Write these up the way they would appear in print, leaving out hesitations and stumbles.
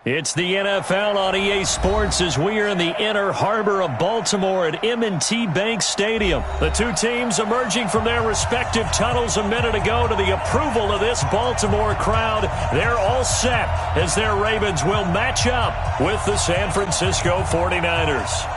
It's the NFL on EA Sports as we are in the inner harbor of Baltimore at M&T Bank Stadium. The two teams emerging from their respective tunnels a minute ago to the approval of this Baltimore crowd. They're all set as their Ravens will match up with the San Francisco 49ers.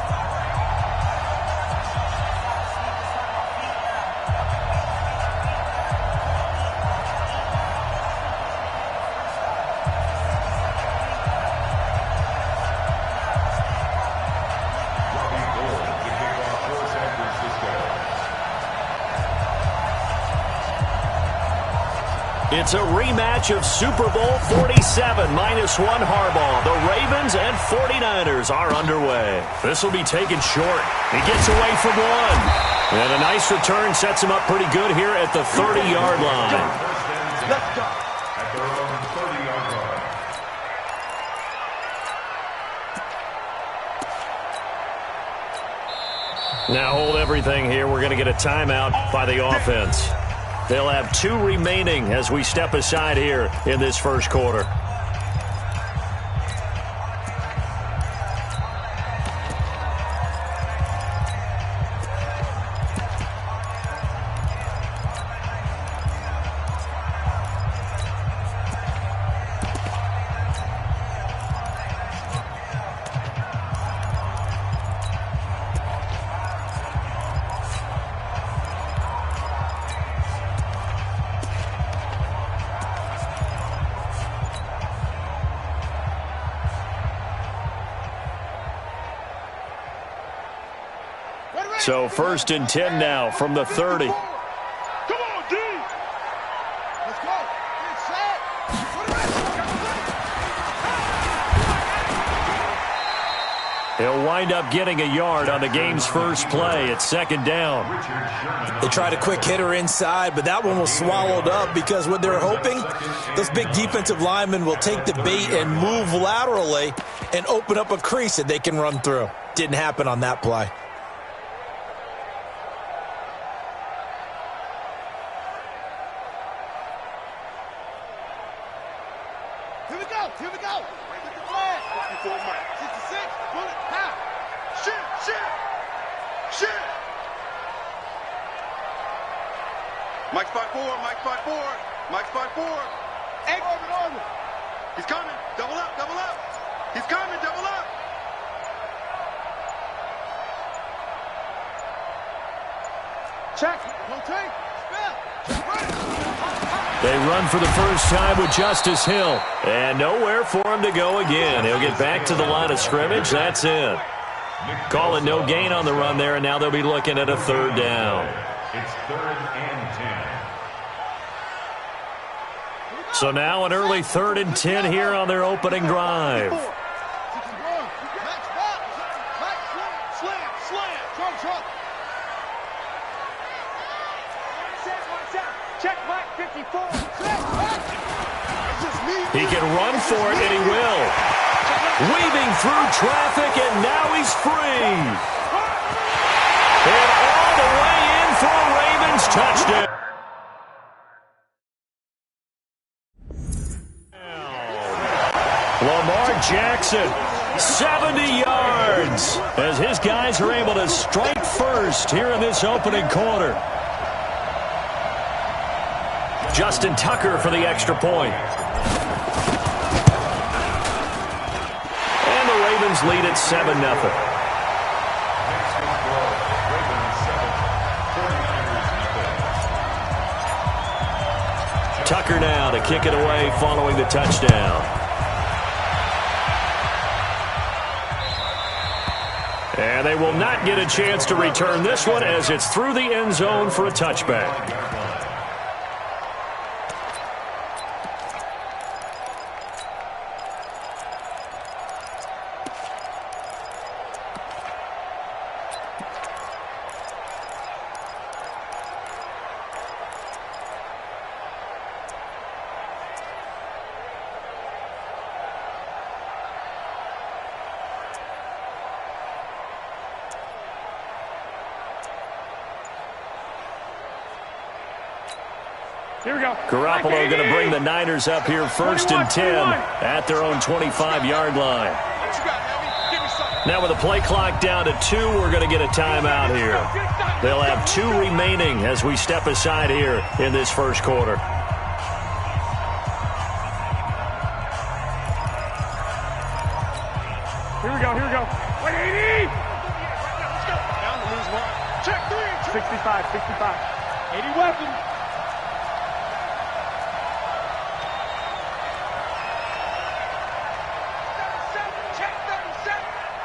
It's a rematch of Super Bowl 47 -1 Harbaugh. The Ravens and 49ers are underway. This will be taken short. He gets away from one. And a nice return sets him up pretty good here at the 30-yard line. Let's go. At their own 30-yard line. Now hold everything here. We're going to get a timeout by the offense. They'll have 2 remaining as we step aside here in this first quarter. So 1st and 10 now from the 30. Come on, D. Let's go. Get set. He'll wind up getting a yard on the game's first play. It's 2nd down. They tried a quick hitter inside, but that one was swallowed up because what they're hoping, those big defensive linemen will take the bait and move laterally and open up a crease that they can run through. Didn't happen on that play. Here we go. Get the flag. 54 Mike. 66. Bullet. Pow. Shit. Mike's 5'4". Mike's 5'4". Egg. Orbit. He's coming. Double up. He's coming. Double up. Check. Rotate. Spell. They run for the first time with Justice Hill. And nowhere for him to go again. He'll get back to the line of scrimmage. That's it. Call it no gain on the run there, and now they'll be looking at a 3rd down. It's 3rd and 10. So now an early 3rd and 10 here on their opening drive. He can run for it, and he will. Weaving through traffic, and now he's free. And all the way in for a Ravens touchdown. Lamar Jackson, 70 yards, as his guys are able to strike first here in this opening quarter. Justin Tucker for the extra point. And the Ravens lead at 7-0. Tucker now to kick it away following the touchdown. And they will not get a chance to return this one as it's through the end zone for a touchback. Here we go. Garoppolo going to bring the Niners up here 1st and 10 at their own 25-yard line. Now with the play clock down to 2, we're going to get a timeout here. They'll have 2 remaining as we step aside here in this first quarter. Here we go. 180! Down to lose 1. Check 3. 65. 80 weapons.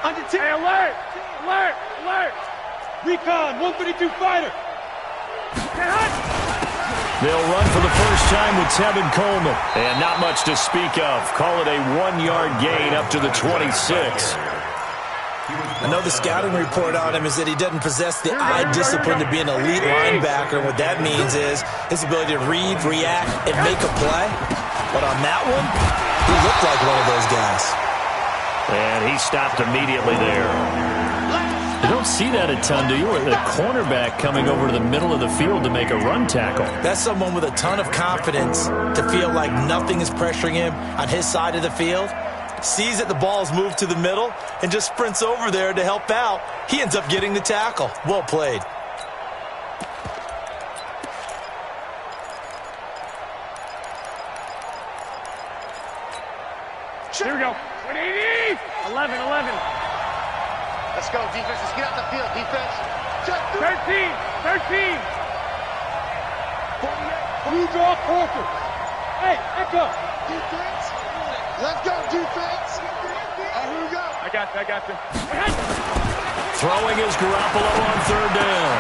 Under 10. Hey, alert! Recon, 132 fighter. They'll run for the first time with Tevin Coleman. And not much to speak of. Call it a 1-yard gain up to the 26. I know the scouting report on him is that he doesn't possess the eye discipline to be an elite linebacker. And what that means is his ability to read, react, and make a play. But on that one, he looked like one of those guys. And he stopped immediately there. You don't see that a ton, do you? Or the cornerback coming over to the middle of the field to make a run tackle. That's someone with a ton of confidence to feel like nothing is pressuring him on his side of the field. Sees that the ball's moved to the middle and just sprints over there to help out. He ends up getting the tackle. Well played. Here we go. 180! 11. Let's go, defense. Let's get out the field, defense. Check 13. 48. Blue draw quarter. Hey, echo. Defense. Let's go, defense. Here we go. I got you. Throwing is Garoppolo on 3rd down.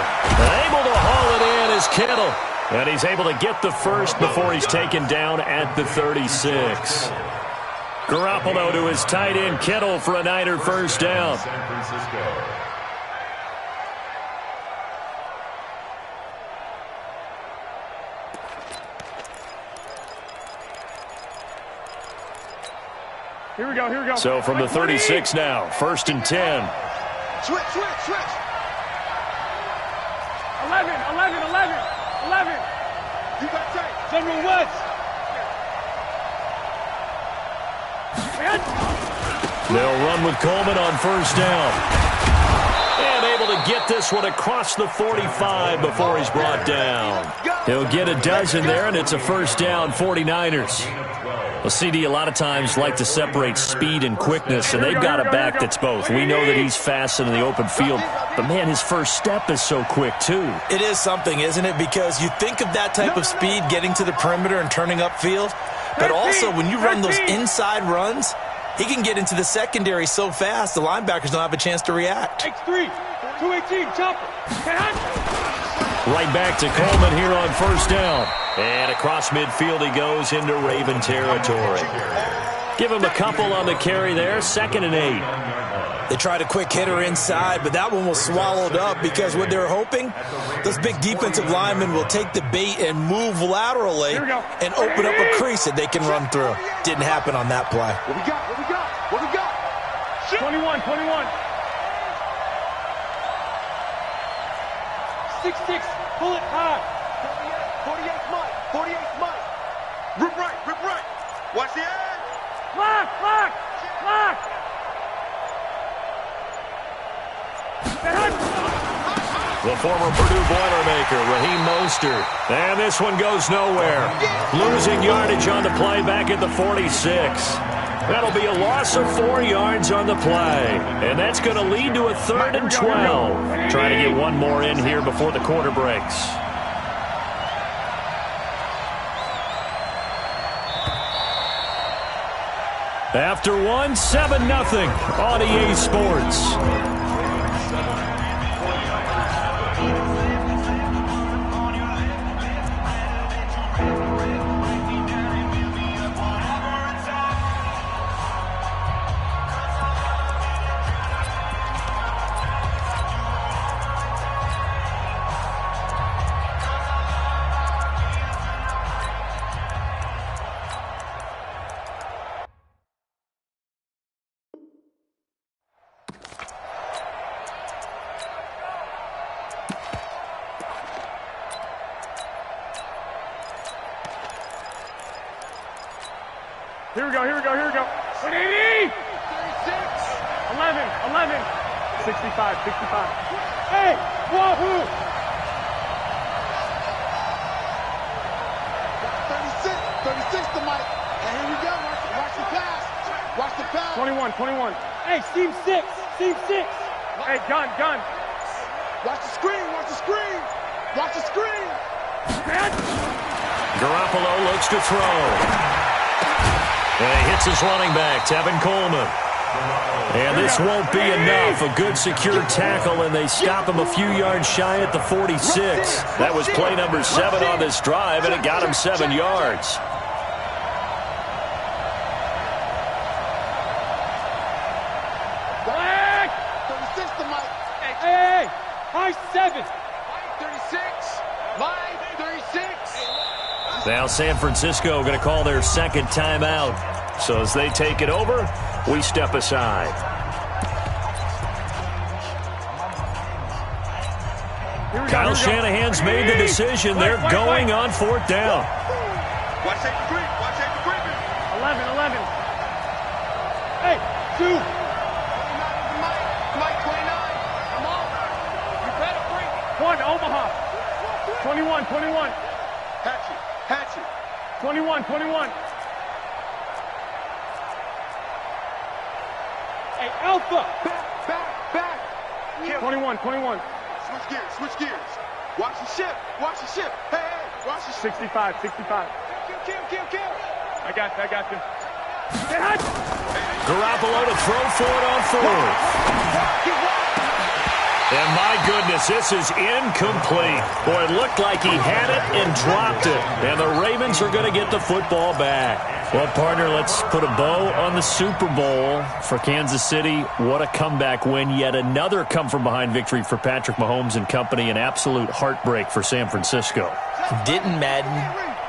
Able to haul it in is Kittle. And he's able to get the first before he's taken down at the 36. Garoppolo to his tight end Kittle for a Niner first down. San Francisco. Here we go. So from the 36 now, 1st and 10. Switch. 11. You got tight. General West. They'll run with Coleman on 1st down. And able to get this one across the 45 before he's brought down. He'll get a dozen there, and it's a 1st down, 49ers. Well, CD, a lot of times like to separate speed and quickness, and they've got a back that's both. We know that he's fast in the open field, but, man, his first step is so quick, too. It is something, isn't it? Because you think of that type of speed getting to the perimeter and turning upfield, but also when you run those inside runs, he can get into the secondary so fast the linebackers don't have a chance to react. X3, 218, chopper. Right back to Coleman here on 1st down. And across midfield he goes into Raven territory. Give him a couple on the carry there, 2nd and 8. They tried a quick hitter inside, but that one was swallowed up because what they're hoping, those big defensive linemen will take the bait and move laterally and open up a crease that they can run through. Didn't happen on that play. What we got? 21. 6-6, pull it high. 48 Mike. Rip right. Watch the edge. Lock. The former Purdue Boilermaker, Raheem Mostert. And this one goes nowhere. Losing yardage on the play back at the 46. That'll be a loss of 4 yards on the play. And that's going to lead to a 3rd and 12. Trying to get one more in here before the quarter breaks. After one, 7-0 on EA Sports. Here we go, here we go, here we go. 180! 11, 65, 65. Hey, wahoo! 36 to Mike. And here we go. Watch the pass. Watch the pass. 21, 21. Hey, seam 6, seam 6. Hey, gun. Watch the screen, watch the screen. Watch the screen. Garoppolo looks to throw. And he hits his running back, Tevin Coleman. And this won't be enough. A good secure tackle, and they stop him a few yards shy at the 46. That was play number 7 on this drive, and it got him 7 yards. Black! 36 to Mike. Hey, high 7. 36. Line 36. Now San Francisco going to call their second timeout. So as they take it over, we step aside. Kyle Shanahan's made the decision. They're going on 4th down. Watch safety creep. Watch safety creeping. 11. Hey, 2. Mike 29. Come on. You better bring it. 1, Omaha. 21. Hatchet. 21. Hey, Alpha. Back. 21. Switch gears. Watch the ship. Hey, watch the ship. 65. Kill. I got you. Garoppolo to throw for it on 4th. And my goodness, this is incomplete. Boy, it looked like he had it and dropped it. And the Ravens are going to get the football back. Well, partner, let's put a bow on the Super Bowl for Kansas City. What a comeback win. Yet another come-from-behind victory for Patrick Mahomes and company. An absolute heartbreak for San Francisco. Didn't Madden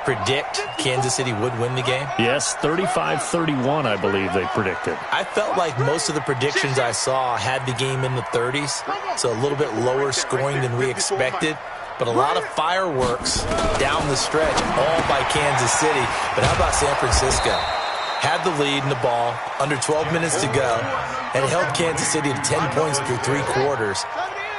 predict Kansas City would win the game? Yes, 35-31, I believe they predicted. I felt like most of the predictions I saw had the game in the 30s, so a little bit lower scoring than we expected. But a lot of fireworks down the stretch, all by Kansas City. But how about San Francisco? Had the lead in the ball, under 12 minutes to go, and held Kansas City to 10 points through 3 quarters.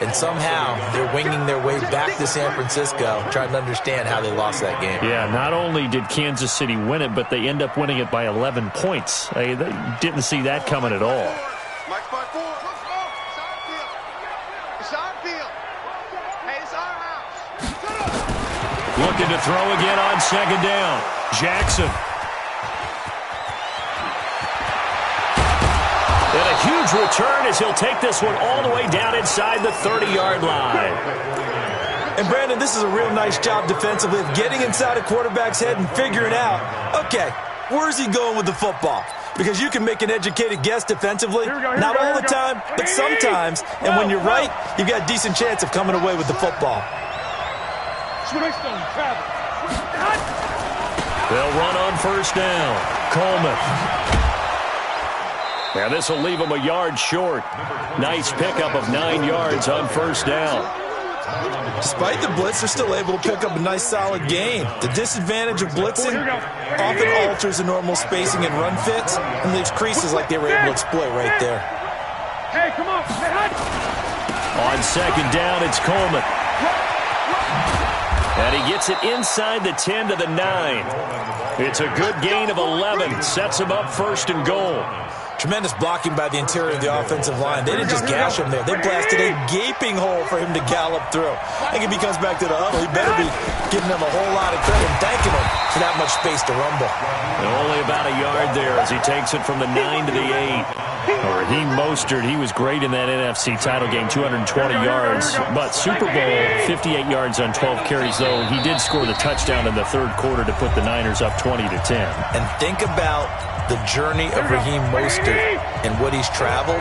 And somehow they're winging their way back to San Francisco, trying to understand how they lost that game. Yeah, not only did Kansas City win it, but they end up winning it by 11 points. They didn't see that coming at all. Mike 5-4. It's our field. Hey, it's our house. Looking to throw again on 2nd down. Jackson. And a huge return as he'll take this one all the way down inside the 30-yard line. And, Brandon, this is a real nice job defensively of getting inside a quarterback's head and figuring out, okay, where's he going with the football? Because you can make an educated guess defensively, not all the time, but sometimes. And when you're right, you've got a decent chance of coming away with the football. They'll run on 1st down. Coleman. Now this will leave them a yard short. Nice pickup of 9 yards on 1st down. Despite the blitz, they're still able to pick up a nice solid gain. The disadvantage of blitzing often alters the normal spacing and run fits and leaves creases like they were able to exploit right there. Hey, come on. On 2nd down, it's Coleman. And he gets it inside the 10 to the 9. It's a good gain of 11. Sets him up 1st and goal. Tremendous blocking by the interior of the offensive line. They didn't just gash him there. They blasted a gaping hole for him to gallop through. I think if he comes back to the huddle, he better be giving them a whole lot of credit and thanking them for that much space to rumble. And only about a yard there as he takes it from the 9 to the 8. Raheem Mostert, he was great in that NFC title game, 220 yards. But Super Bowl, 58 yards on 12 carries, though. He did score the touchdown in the 3rd quarter to put the Niners up 20-10. And think about the journey of Raheem Mostert and what he's traveled,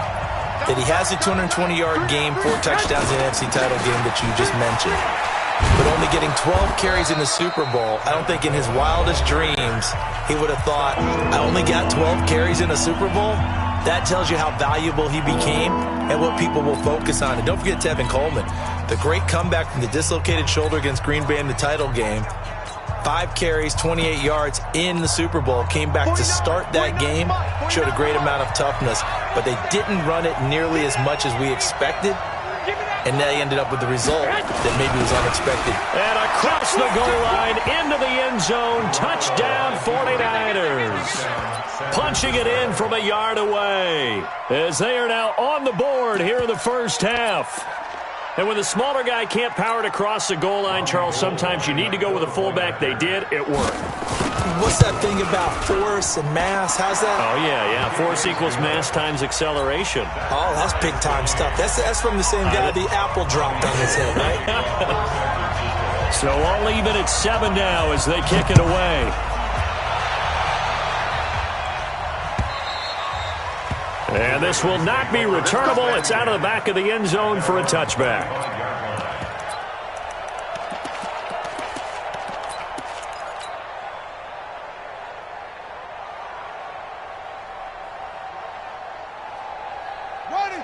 that he has a 220-yard game, 4 touchdowns in the NFC title game that you just mentioned. But only getting 12 carries in the Super Bowl, I don't think in his wildest dreams he would have thought, I only got 12 carries in a Super Bowl? That tells you how valuable he became and what people will focus on. And don't forget Tevin Coleman, the great comeback from the dislocated shoulder against Green Bay in the title game. 5 carries, 28 yards in the Super Bowl. Came back to start that game. Showed a great amount of toughness. But they didn't run it nearly as much as we expected. And they ended up with the result that maybe was unexpected. And across the goal line, into the end zone, touchdown 49ers. Punching it in from a yard away as they are now on the board here in the first half. And when the smaller guy can't power it across the goal line, Charles, sometimes you need to go with a fullback. They did. It worked. What's that thing about force and mass? How's that? Oh, yeah. Force equals mass times acceleration. Oh, that's big-time stuff. That's from the same guy the apple dropped on his head, right? So all even at 7 now as they kick it away. And this will not be returnable. It's out of the back of the end zone for a touchback.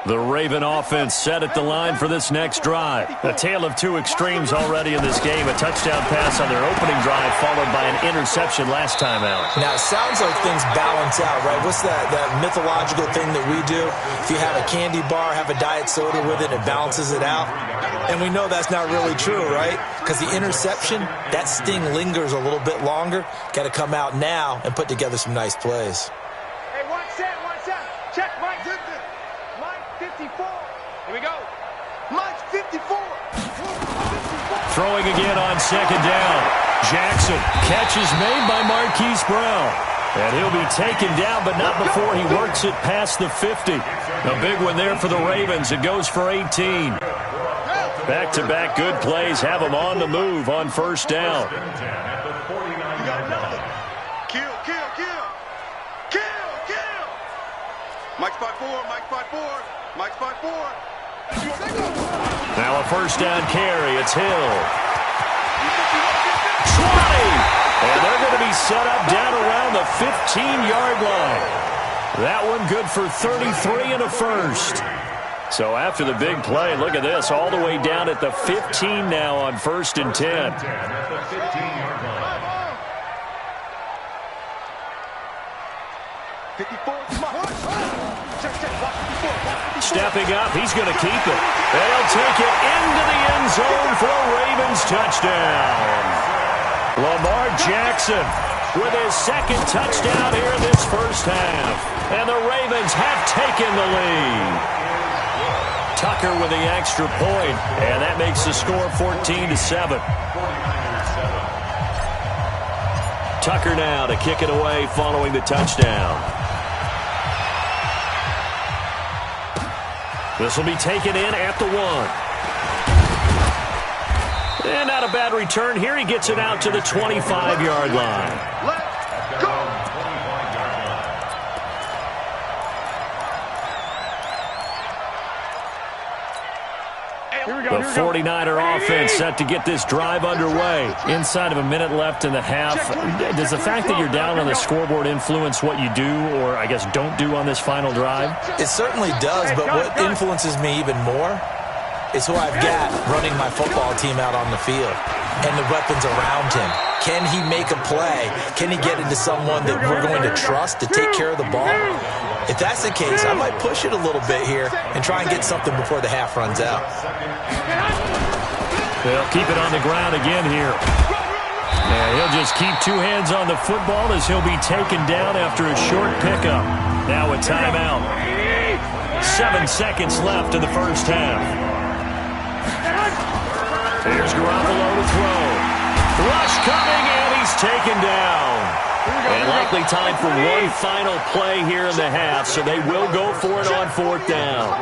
The Raven offense set at the line for this next drive. A tale of two extremes already in this game. A touchdown pass on their opening drive followed by an interception last time out. Now, it sounds like things balance out, right? What's that mythological thing that we do? If you have a candy bar, have a diet soda with it, it balances it out. And we know that's not really true, right? Because the interception, that sting lingers a little bit longer. Got to come out now and put together some nice plays. Hey, one set. Check, Mike. Mike 54. Here we go. Mike 54. Throwing again on second down. Jackson. Catch is made by Marquise Brown. And he'll be taken down, but not before he works it past the 50. A big one there for the Ravens. It goes for 18. Back-to-back good plays have them on the move on first down. Kill. Mike spot 4. Now a first down carry. It's Hill. 20. And they're going to be set up down around the 15-yard line. That one good for 33 and a first. So after the big play, look at this, all the way down at the 15 now on 1st and 10. Stepping up, he's going to keep it. They'll take it into the end zone for a Ravens touchdown. Lamar Jackson with his second touchdown here in this first half. And the Ravens have taken the lead. Tucker with the extra point, and that makes the score 14-7. Tucker now to kick it away following the touchdown. This will be taken in at the 1. And not a bad return here. He gets it out to the 25-yard line. Let's go. The 49er offense set to get this drive underway. Inside of a minute left in the half. Does the fact that you're down on the scoreboard influence what you do or, I guess, don't do on this final drive? It certainly does, but what influences me even more is who I've got running my football team out on the field and the weapons around him. Can he make a play? Can he get into someone that we're going to trust to take care of the ball? If that's the case, I might push it a little bit here and try and get something before the half runs out. They'll keep it on the ground again here. And he'll just keep two hands on the football as he'll be taken down after a short pickup. Now a timeout. 7 seconds left in the first half. Here's Garoppolo to throw. Rush coming, and he's taken down. And likely time for one final play here in the half, so they will go for it on 4th down.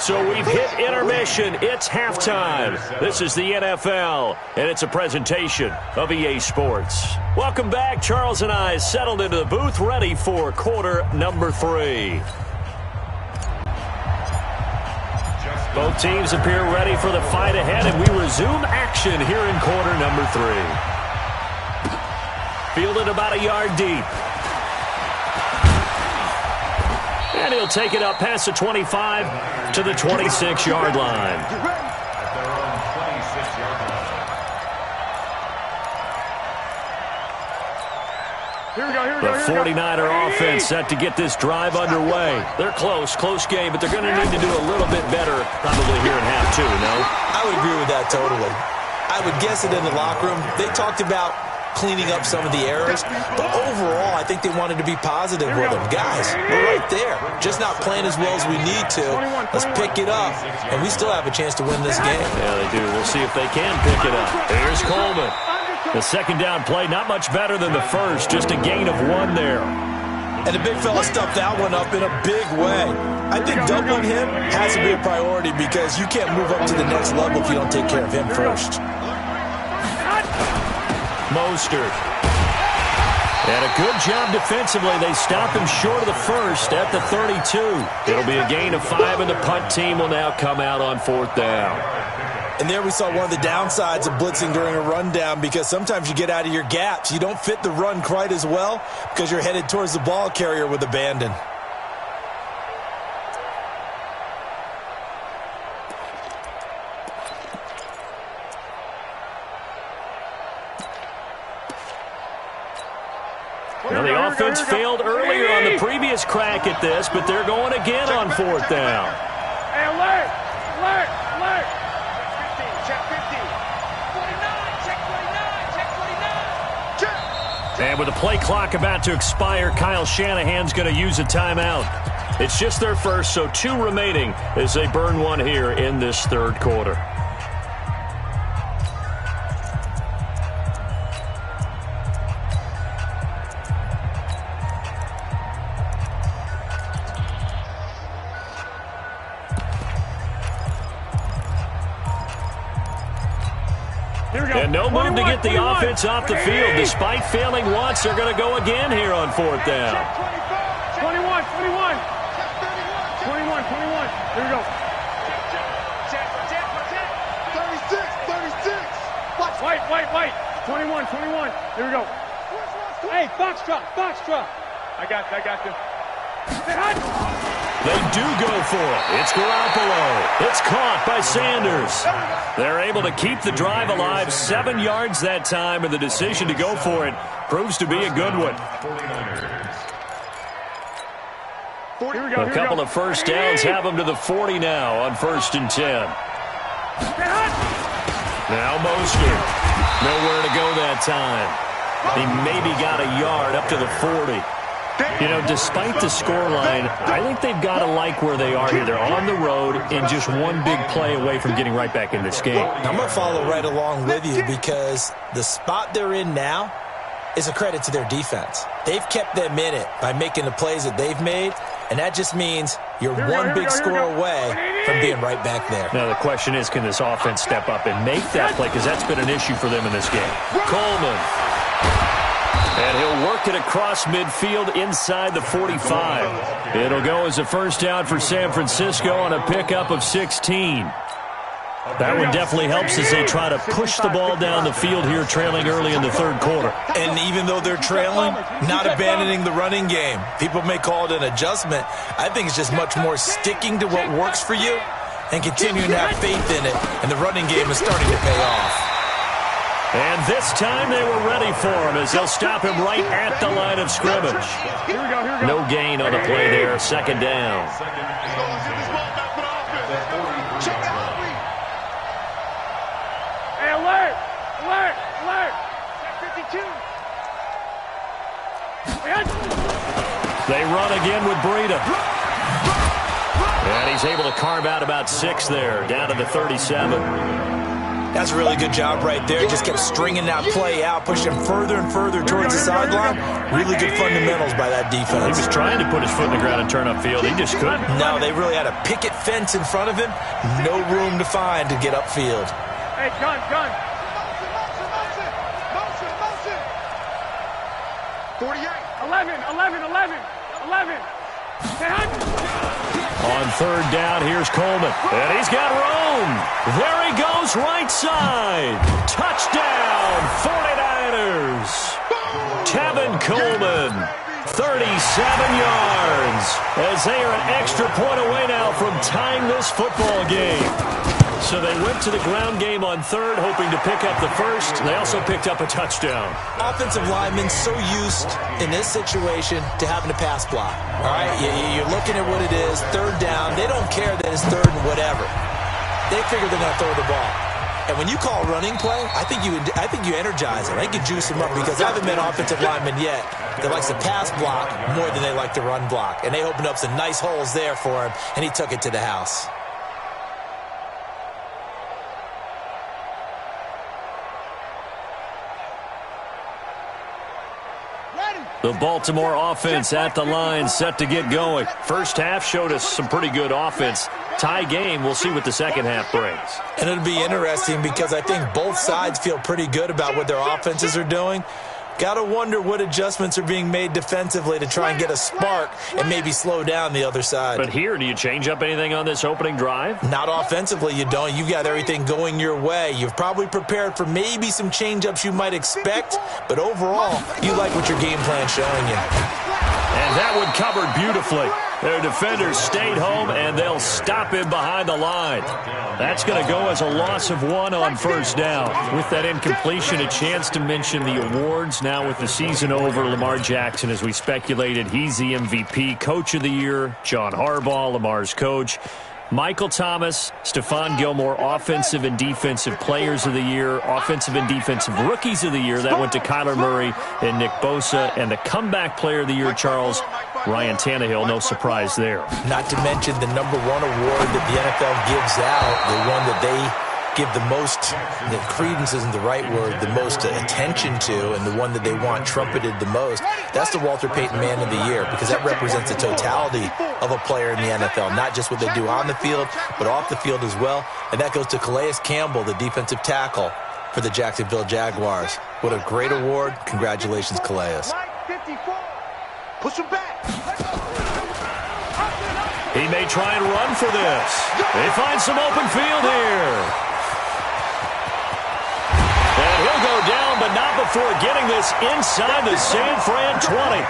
So we've hit intermission. It's halftime. This is the NFL, and it's a presentation of EA Sports. Welcome back. Charles and I settled into the booth, ready for quarter number 3. Both teams appear ready for the fight ahead, and we resume action here in quarter number 3. Fielded about a yard deep. And he'll take it up past the 25 to the 26-yard line. The 49er offense set to get this drive underway. They're close game, but they're going to need to do a little bit better probably here in half two, no? I would agree with that totally. I would guess it in the locker room. They talked about cleaning up some of the errors, but overall, I think they wanted to be positive with them. Guys, we're right there. Just not playing as well as we need to. Let's pick it up, and we still have a chance to win this game. Yeah, they do. We'll see if they can pick it up. Here's Coleman. The second down play, not much better than the first, just a gain of 1 there. And the big fella stuffed that one up in a big way. I think doubling him has to be a priority because you can't move up to the next level if you don't take care of him first. Mostert. And a good job defensively. They stop him short of the first at the 32. It'll be a gain of 5, and the punt team will now come out on 4th down. And there we saw one of the downsides of blitzing during a rundown because sometimes you get out of your gaps. You don't fit the run quite as well because you're headed towards the ball carrier with abandon. Well, the offense failed earlier on the previous crack at this, but they're going again on 4th down. Hey, alert! Alert! Alert! Check 50. 49. Check 49. Check 49. Check. And with the play clock about to expire, Kyle Shanahan's going to use a timeout. It's just their first, so 2 remaining as they burn 1 here in this 3rd quarter. And no move to get the offense off the field. Despite failing once, they're going to go again here on 4th down. 21. 21. 21. Here we go. 36. White. 21. Here we go. Hey, Foxtrot. I got you. They do go for it. It's Garoppolo. It's caught by Sanders. They're able to keep the drive alive, 7 yards that time, and the decision to go for it proves to be a good one. A couple of first downs have them to the 40 now on 1st and 10. Now Mostert. Nowhere to go that time. He maybe got a yard up to the 40. You know, despite the scoreline, I think they've got to like where they are here. They're on the road and just one big play away from getting right back in this game. I'm going to follow right along with you because the spot they're in now is a credit to their defense. They've kept them in it by making the plays that they've made, and that just means you're one big score away from being right back there. Now, the question is, can this offense step up and make that play? Because that's been an issue for them in this game. Coleman. And he'll work it across midfield inside the 45. It'll go as a first down for San Francisco on a pickup of 16. That one definitely helps as they try to push the ball down the field here, trailing early in the 3rd quarter. And even though they're trailing, not abandoning the running game. People may call it an adjustment. I think it's just much more sticking to what works for you and continuing to have faith in it. And the running game is starting to pay off. And this time they were ready for him as they'll stop him right at the line of scrimmage. Here we go. No gain on the play there, 2nd down. Hey, alert! 52. They run again with Breida. And he's able to carve out about 6 there, down to the 37. That's a really good job right there. Just kept stringing that play out, pushing him further and further towards the sideline. Really good fundamentals by that defense. He was trying to put his foot in the ground and turn upfield. He just couldn't. No, they really had a picket fence in front of him. No room to find to get upfield. Hey, gun. Motion. 48. 11. On 3rd down, here's Coleman. And he's got room. There he goes, right side. Touchdown, 49ers. Tevin Coleman, 37 yards. As they are an extra point away now from tying this football game. So they went to the ground game on third, hoping to pick up the first. They also picked up a touchdown. Offensive linemen so used in this situation to having to pass block. All right, you're looking at what it is, third down. They don't care that it's third and whatever. They figure they're going to throw the ball. And when you call a running play, I think you energize them. I think you juice them up because I haven't met offensive linemen yet that likes to pass block more than they like to run block. And they opened up some nice holes there for him, and he took it to the house. The Baltimore offense at the line, set to get going. First half showed us some pretty good offense. Tie game, we'll see what the second half brings. And it'll be interesting because I think both sides feel pretty good about what their offenses are doing. Got to wonder what adjustments are being made defensively to try and get a spark and maybe slow down the other side. But here, do you change up anything on this opening drive? Not offensively, you don't. You've got everything going your way. You've probably prepared for maybe some change-ups you might expect, but overall, you like what your game plan's showing you. And that one covered beautifully. Their defenders stayed home, and they'll stop him behind the line. That's going to go as a loss of 1 on first down. With that incompletion, a chance to mention the awards. Now with the season over, Lamar Jackson, as we speculated, he's the MVP, Coach of the Year. John Harbaugh, Lamar's coach. Michael Thomas, Stephon Gilmore, Offensive and Defensive Players of the Year, Offensive and Defensive Rookies of the Year. That went to Kyler Murray and Nick Bosa. And the Comeback Player of the Year, Charles, Ryan Tannehill. No surprise there. Not to mention the #1 award that the NFL gives out, the one that they give the most, the credence isn't the right word, the most attention to, and the one that they want trumpeted the most. That's the Walter Payton Man of the Year, because that represents the totality of a player in the NFL, not just what they do on the field, but off the field as well. And that goes to Calais Campbell, the defensive tackle for the Jacksonville Jaguars. What a great award. Congratulations, Calais. Push him back. He may try and run for this. They find some open field here. And he'll go down, but not before getting this inside the San Fran 20.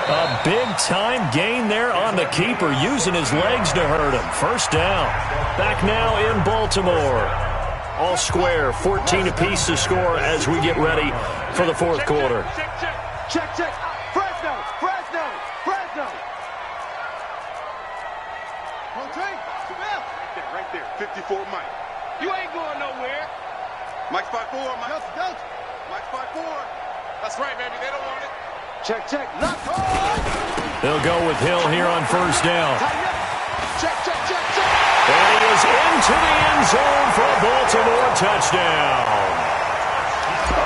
A big-time gain there on the keeper, using his legs to hurt him. First down. Back now in Baltimore. All square, 14 apiece to score as we get ready for the fourth quarter. Check, check. Fresno. Right there. 54 Mike. You ain't going nowhere. Mike spot 4. Mike spot 4. That's right, baby. They don't want it. Check. Lock. They'll go with Hill here on first down. Check. And he is into the end zone for a Baltimore touchdown.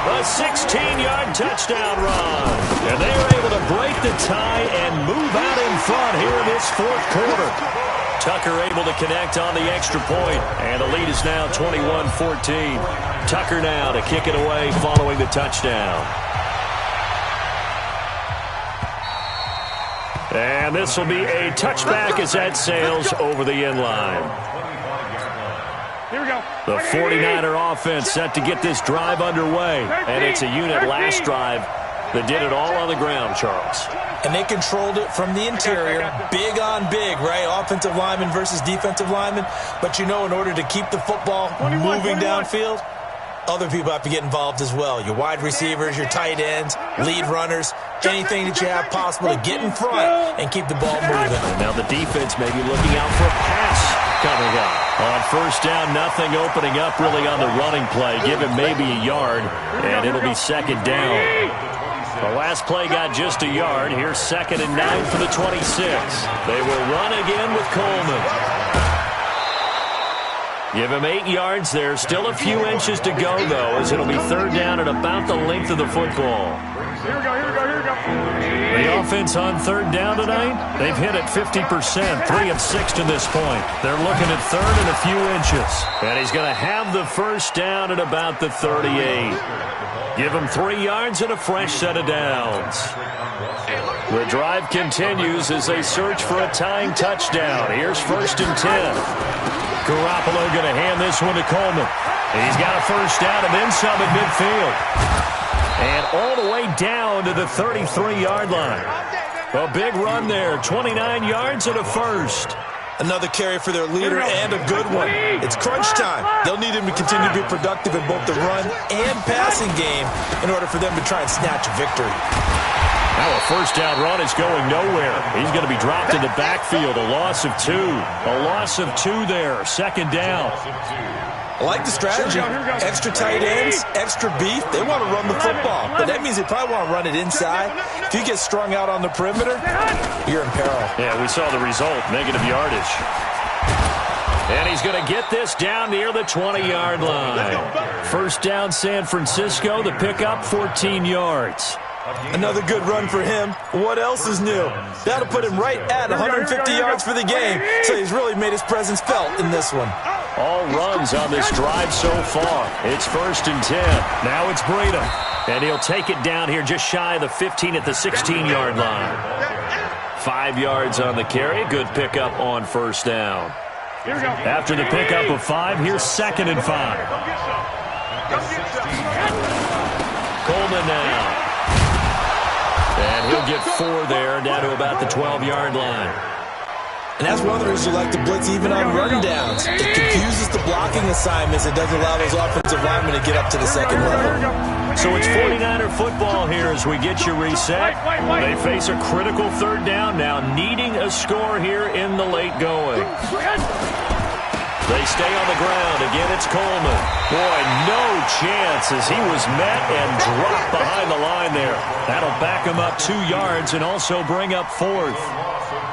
A 16-yard touchdown run. And they are able to break the tie and move out in front here in this fourth quarter. Tucker able to connect on the extra point, and the lead is now 21-14. Tucker now to kick it away following the touchdown. And this will be a touchback as that sails over the end line. Here we go. The 49er offense set to get this drive underway, and it's a unit last drive that did it all on the ground, Charles. And they controlled it from the interior, big on big, right? Offensive lineman versus defensive lineman. But you know, in order to keep the football moving downfield, other people have to get involved as well. Your wide receivers, your tight ends, lead runners, anything that you have possible to get in front and keep the ball moving. And now the defense may be looking out for a pass coming up. On first down, nothing opening up really on the running play. Give him maybe a yard, and it'll be second down. The last play got just a yard. Here's 2nd and 9 for the 26. They will run again with Coleman. Give him 8 yards there. Still a few inches to go, though, as it'll be third down at about the length of the football. Here we go. The offense on third down tonight, they've hit it 50%, 3 of 6 to this point. They're looking at third and a few inches. And he's going to have the first down at about the 38. Give him 3 yards and a fresh set of downs. The drive continues as they search for a tying touchdown. Here's 1st and 10. Garoppolo going to hand this one to Coleman. He's got a first down and then some at midfield. And all the way down to the 33-yard line. A big run there, 29 yards and a first. Another carry for their leader and a good one. It's crunch time. They'll need him to continue to be productive in both the run and passing game in order for them to try and snatch a victory. Now a first down run is going nowhere. He's going to be dropped in the backfield. A loss of 2. A loss of 2 there. Second down. I like the strategy. Extra tight ends, extra beef. They want to run the football, but that means they probably want to run it inside. If you get strung out on the perimeter, you're in peril. Yeah, we saw the result, negative yardage. And he's going to get this down near the 20-yard line. First down, San Francisco. The pickup, 14 yards. Another good run for him. What else is new? That'll put him right at 150 yards for the game, so he's really made his presence felt in this one. All runs on this drive so far. It's 1st and 10. Now it's Breedham. And he'll take it down here just shy of the 15 at the 16-yard line. 5 yards on the carry. Good pickup on first down. After the pickup of 5, here's 2nd and 5. Coleman now. And he'll get 4 there, down to about the 12-yard line. And that's one of the reasons you like to blitz even on rundowns. It confuses the blocking assignments. It doesn't allow those offensive linemen to get up to the second level. So it's 49er football here as we get you reset. They face a critical third down now, needing a score here in the late going. They stay on the ground. Again, it's Coleman. Boy, no chance as he was met and dropped behind the line there. That'll back him up 2 yards and also bring up 4th.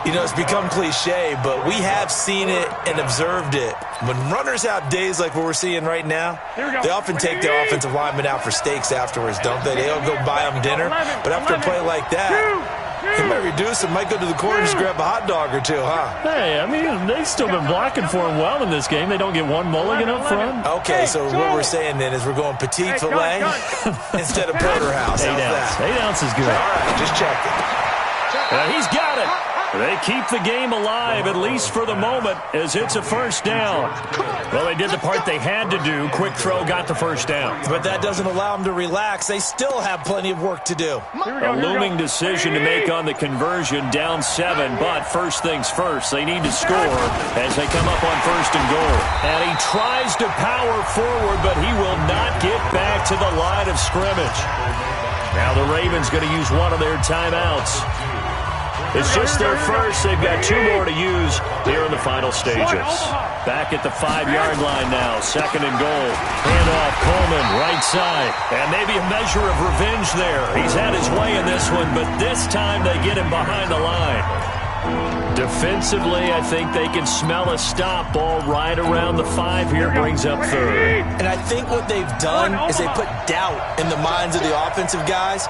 You know, it's become cliche, but we have seen it and observed it. When runners have days like what we're seeing right now, they often take their offensive linemen out for steaks afterwards, don't they? They'll go buy them dinner, but after a play like that, he might reduce and might go to the corner and just grab a hot dog or two, huh? Hey, I mean, they've still been blocking for him well in this game. They don't get one mulligan up front. Okay, so what we're saying then is we're going petite filet instead of porterhouse. 8 ounce. 8 ounce is good. All right, just checking. He's got it. They keep the game alive, at least for the moment, as it's a first down. Well, they did the part they had to do. Quick throw got the first down. But that doesn't allow them to relax. They still have plenty of work to do. A looming decision to make on the conversion, down 7. But first things first, they need to score as they come up on 1st and goal. And he tries to power forward, but he will not get back to the line of scrimmage. Now the Ravens going to use one of their timeouts. It's just their first. They've got 2 more to use here in the final stages. Back at the 5-yard line now. 2nd and goal. Handoff, Coleman, right side. And maybe a measure of revenge there. He's had his way in this one, but this time they get him behind the line. Defensively, I think they can smell a stop. Ball right around the 5 here, brings up 3rd. And I think what they've done is they put doubt in the minds of the offensive guys.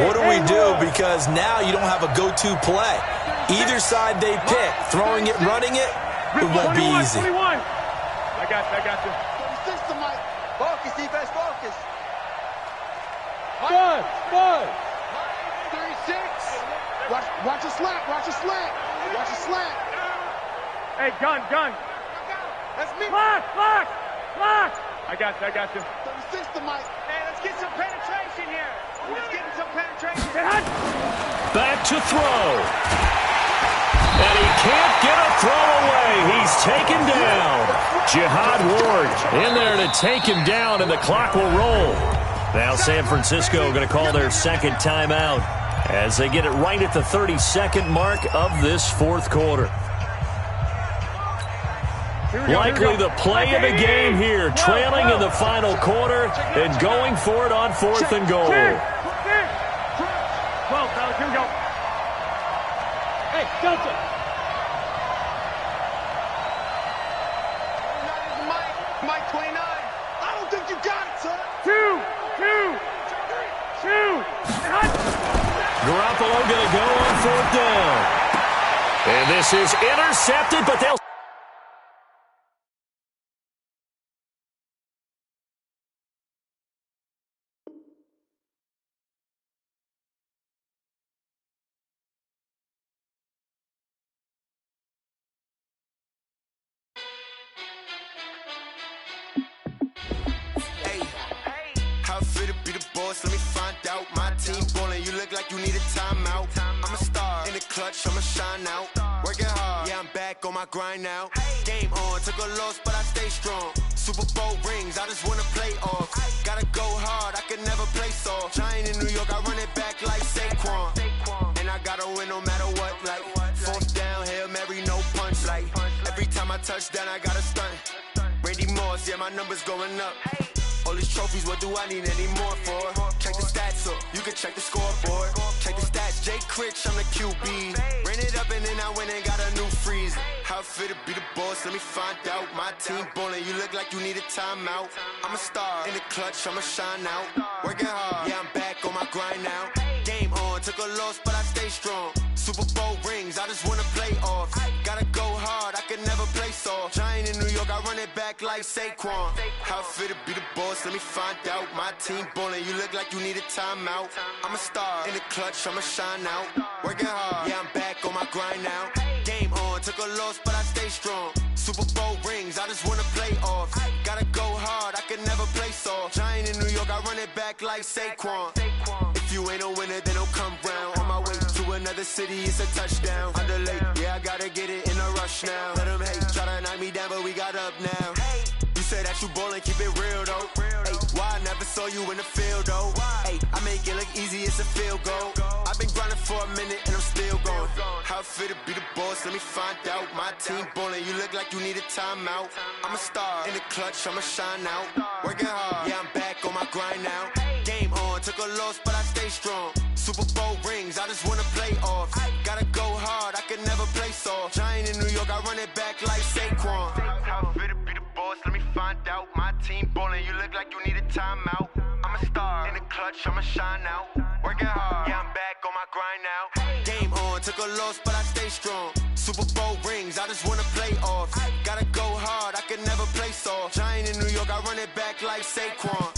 What do we do? Because now you don't have a go-to play. Either side they pick, throwing it, running it, it won't be easy. I got you. Focus, defense, focus. Bud. 36. Watch a slant. Watch a slant. Hey, gun. That's me. Lock. I got you. 36 to Mike. Hey, let's get some penetration here. Let's get some penetration. Back to throw. And he can't get a throw away. He's taken down. Jihad Ward in there to take him down, and the clock will roll. Now San Francisco going to call their 2nd timeout as they get it right at the 32nd mark of this 4th quarter. Likely the play of the game here, trailing in the final quarter and going for it on 4th and goal. 12, fellas, here we go. Hey, Delta. Mike 29. I don't think you got it, son. 2. Garoppolo going to go on 4th down. And this is intercepted, but they'll... Let me find out. My team ballin', you look like you need a timeout. I'm a star in the clutch, I'ma shine out. working hard. Yeah, I'm back on my grind now. Game on, took a loss, but I stay strong. Super Bowl rings, I just wanna play off. Gotta go hard, I can never play soft. Giant in New York, I run it back like Saquon. And I gotta win no matter what, like fourth down, Hail Mary, no punch. Like every time I touch down, I gotta stunt. Randy Moss, yeah, my numbers going up. All these trophies, what do I need any more for? Check the stats up, you can check the scoreboard. Check the stats, Jake Critch, I'm the QB. Ran it up and then I went and got a new freeze. How it fit to be the boss, let me find out. My team ballin', you look like you need a timeout. I'm a star, in the clutch, I'ma shine out. Working hard, yeah, I'm back on my grind now. Game on, took a loss, but I stay strong. Super Bowl rings, I just wanna play off. Gotta go hard, I can never play soft. Giant in New York, I run it back like Saquon. How it fit to be the boss, let me find out. My team ballin', you look like you need a timeout. I'm a star, in the clutch, I'ma shine out. Working hard, yeah, I'm back on my grind now. Game on, took a loss, but I stay strong. Super Bowl rings, I just wanna play off. Gotta go hard, I can never play soft. Giant in New York, I run it back like Saquon. If you ain't a winner, then don't come round. On my way to another city, it's a touchdown. Underlay, yeah, I gotta get it in a rush now. Let them hate, try to knock me down, but we got up now. You say that you ballin', keep it real though. Hey, why I never saw you in the field though? Hey, I make it look easy, it's a field goal. I've been grinding for a minute and I'm still going. How it fit to be the boss, let me find out. My team ballin', you look like you need a timeout. I'm a star, in the clutch, I'ma shine out. Working hard, yeah, I'm back on my grind now. Game on, took a loss, but I stay strong. Super Bowl rings, I just wanna play off. Gotta go hard, I can never play soft. Giant in New York, I run it back like Saquon. How it fit to be the boss, let me find out. My team ballin', you look like you need a timeout. I'm a star, in the clutch, I'ma shine out. Working hard, yeah, I'm back on my grind now. Game on, took a loss, but I stay strong. Super Bowl rings, I just wanna play off. Gotta go hard, I can never play soft. Giant in New York, I run it back like Saquon.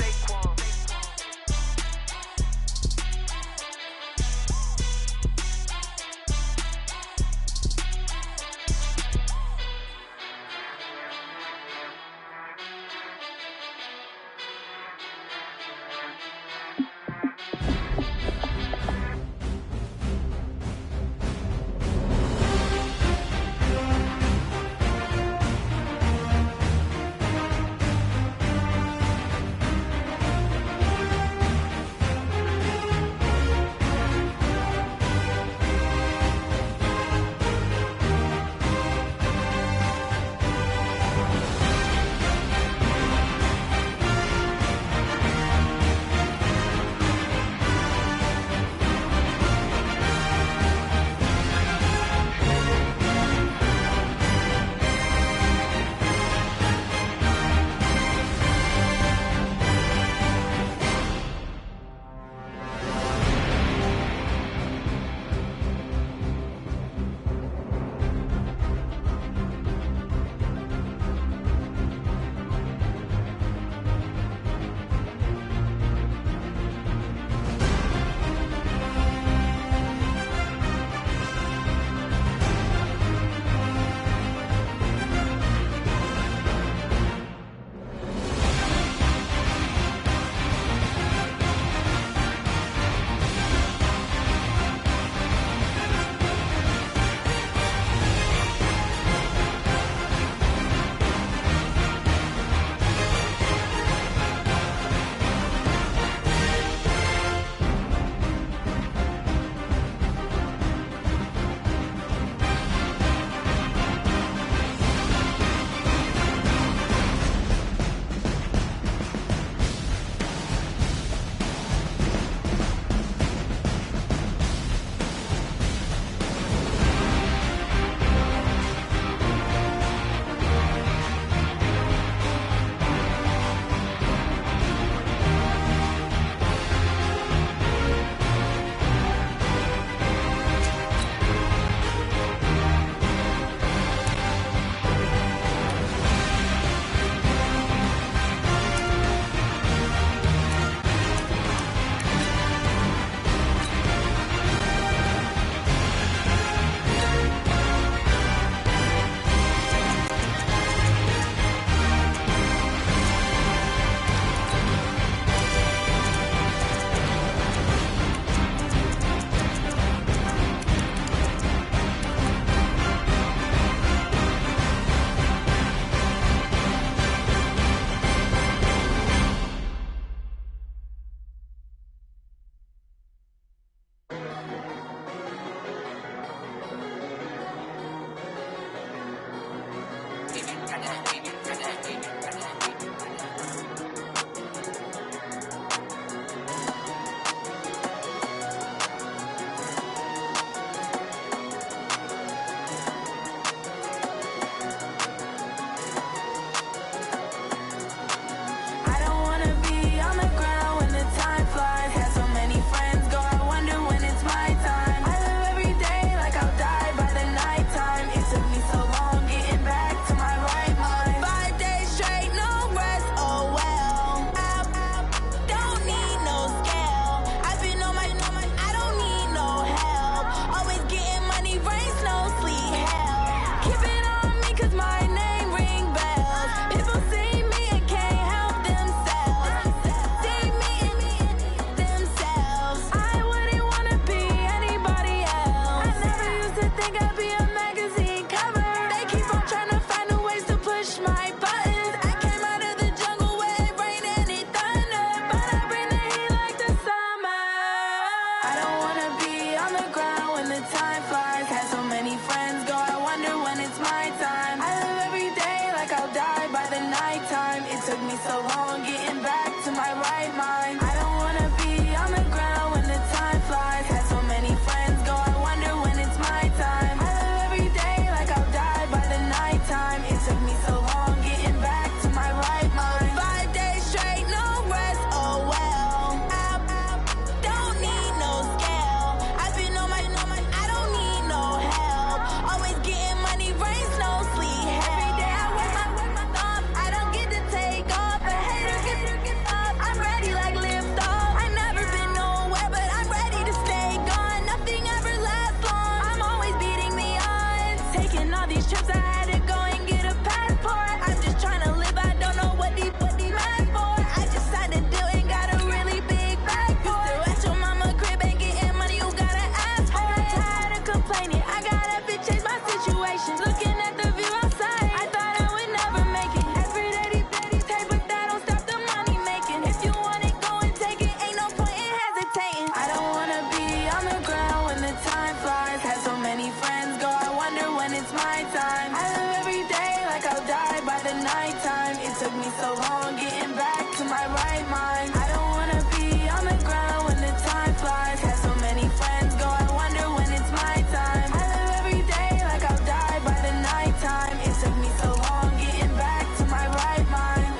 it's my time. I live every day like I'll die by the nighttime. It took me so long getting back to my right mind. I don't wanna be on the ground when the time flies. Had so many friends go, I wonder when it's my time. I live every day like I'll die by the nighttime. It took me so long getting back to my right mind.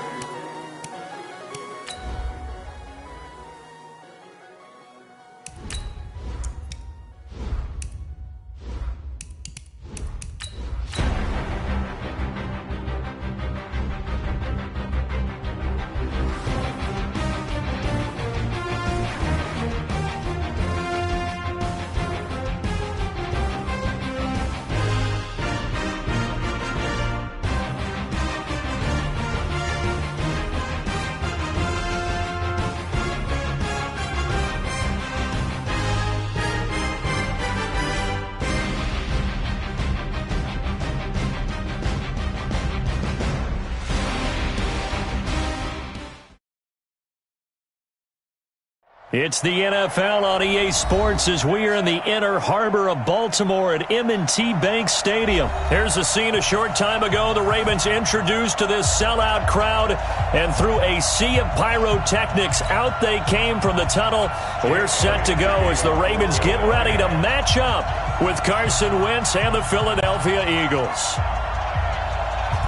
It's the NFL on EA Sports as we are in the inner harbor of Baltimore at M&T Bank Stadium. Here's a scene a short time ago. The Ravens introduced to this sellout crowd, and through a sea of pyrotechnics, out they came from the tunnel. We're set to go as the Ravens get ready to match up with Carson Wentz and the Philadelphia Eagles.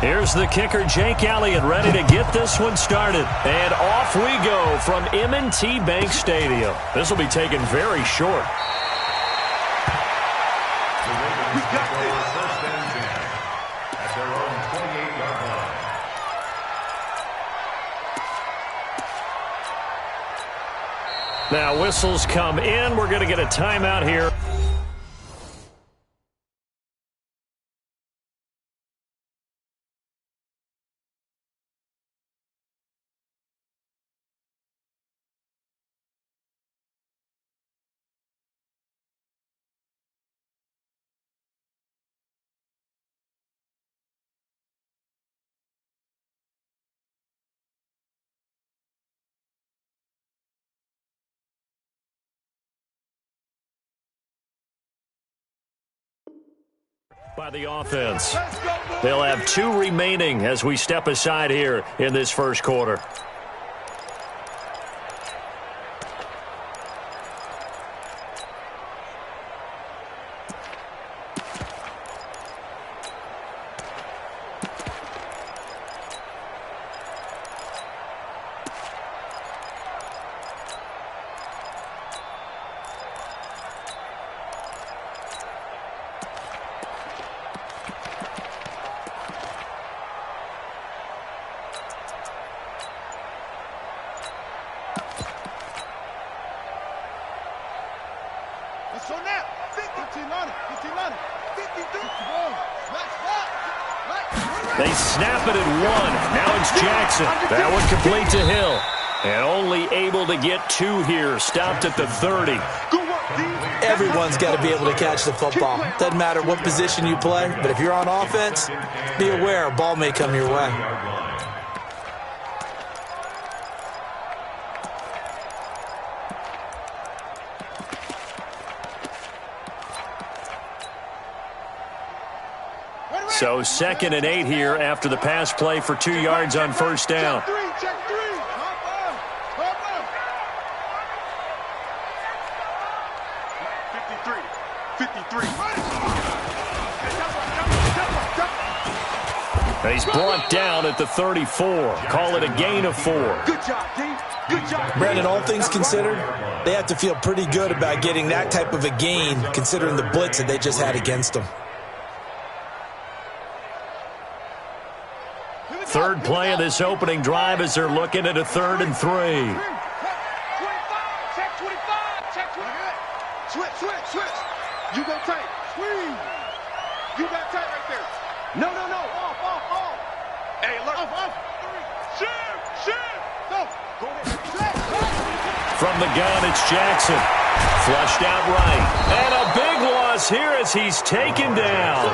Here's the kicker, Jake Elliott, ready to get this one started. And off we go from M&T Bank Stadium. This will be taken very short. We got this. First and 10 at their own 28-yard line. Now whistles come in. We're going to get a timeout here. By the offense. They'll have 2 remaining as we step aside here in this first quarter. So now, 15 on it, 53. They snap it at 1. Now it's Jackson. That one complete to Hill. And only able to get 2 here. Stopped at the 30. Everyone's got to be able to catch the football. Doesn't matter what position you play, but if you're on offense, be aware a ball may come your way. So 2nd and 8 here after the pass play for 2 yards on first down. Check 3. 53. He's brought down at the 34. Call it a gain of 4. Good job, D. Good job. Brandon, all things considered, they have to feel pretty good about getting that type of a gain considering the blitz that they just had against them. Third play of this opening drive as they're looking at a 3rd and 3. 25. Check 25. Check 25. Switch. You go tight. Squeeze. You got tight right there. No. Off. Hey, look. Off. Shoot. Go. Go ahead. Switch. From the gun, it's Jackson. Flushed out right. And a big loss is here as he's taken down.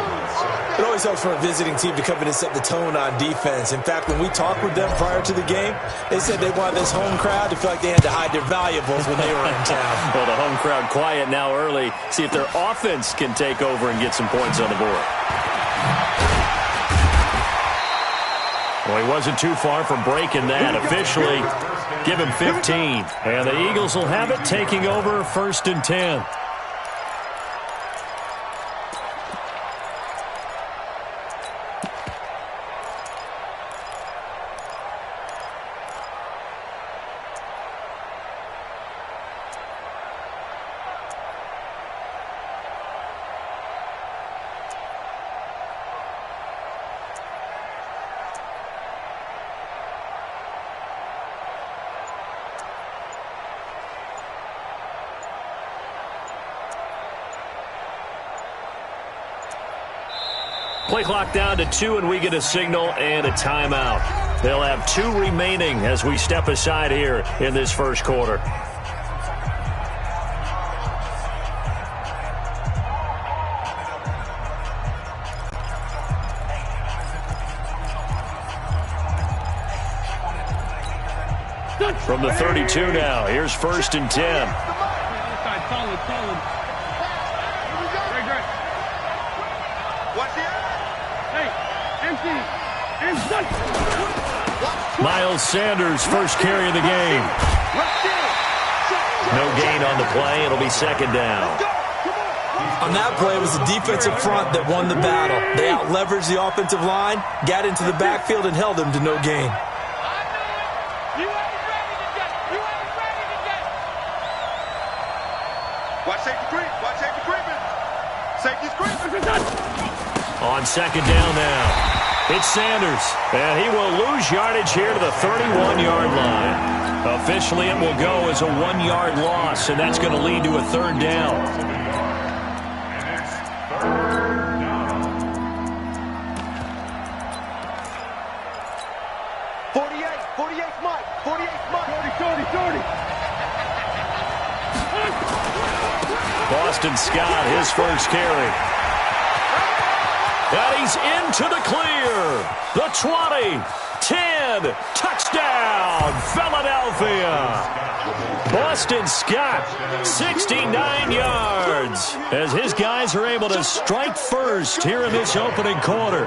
It always helps for a visiting team to come in and set the tone on defense. In fact, when we talked with them prior to the game, they said they wanted this home crowd to feel like they had to hide their valuables when they were in town. Well, the home crowd quiet now early. See if their offense can take over and get some points on the board. Well, he wasn't too far from breaking that. Officially, give him 15. And the Eagles will have it, taking over 1st and 10. Play clock down to 2, and we get a signal and a timeout. They'll have 2 remaining as we step aside here in this first quarter. From the 32 now, here's 1st and 10. Solid. Miles Sanders, first carry of the game. No gain on the play. It'll be 2nd down. On that play, it was the defensive front that won the battle. They out-leveraged the offensive line, got into the backfield, and held them to no gain. Watch safety creep. Watch safety creeping. Safety's creeping. On 2nd down now. It's Sanders, and he will lose yardage here to the 31-yard line. Officially, it will go as a 1-yard loss, and that's going to lead to a 3rd down. 48 Mike. 48 Mike. 40. Boston Scott, his first carry. And he's into the clear. The 20, 10, touchdown, Philadelphia. Boston Scott, 69 yards, as his guys are able to strike first here in this opening quarter.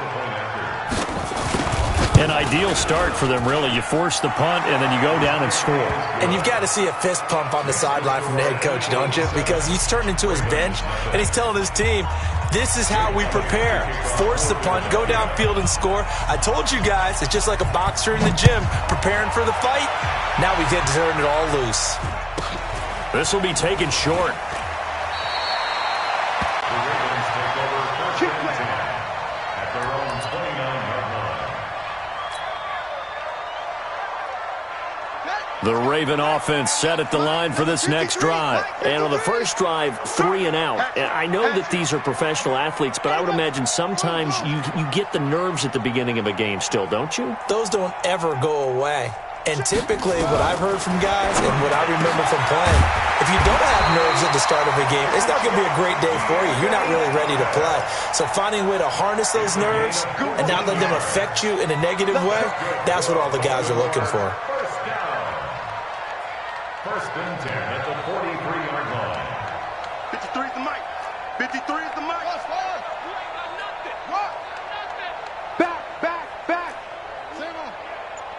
An ideal start for them, really. You force the punt, and then you go down and score. And you've got to see a fist pump on the sideline from the head coach, don't you? Because he's turned into his bench, and he's telling his team, this is how we prepare. Force the punt, go downfield and score. I told you guys, it's just like a boxer in the gym preparing for the fight. Now we get to turn it all loose. This will be taken short. The Raven offense set at the line for this next drive. And on the first drive, 3 and out. And I know that these are professional athletes, but I would imagine sometimes you get the nerves at the beginning of a game still, don't you? Those don't ever go away. And typically what I've heard from guys and what I remember from playing, if you don't have nerves at the start of a game, it's not going to be a great day for you. You're not really ready to play. So finding a way to harness those nerves and not let them affect you in a negative way, that's what all the guys are looking for. 1st and 10 at the 43-yard line. 53 is the mic. 53 is the mic. Back.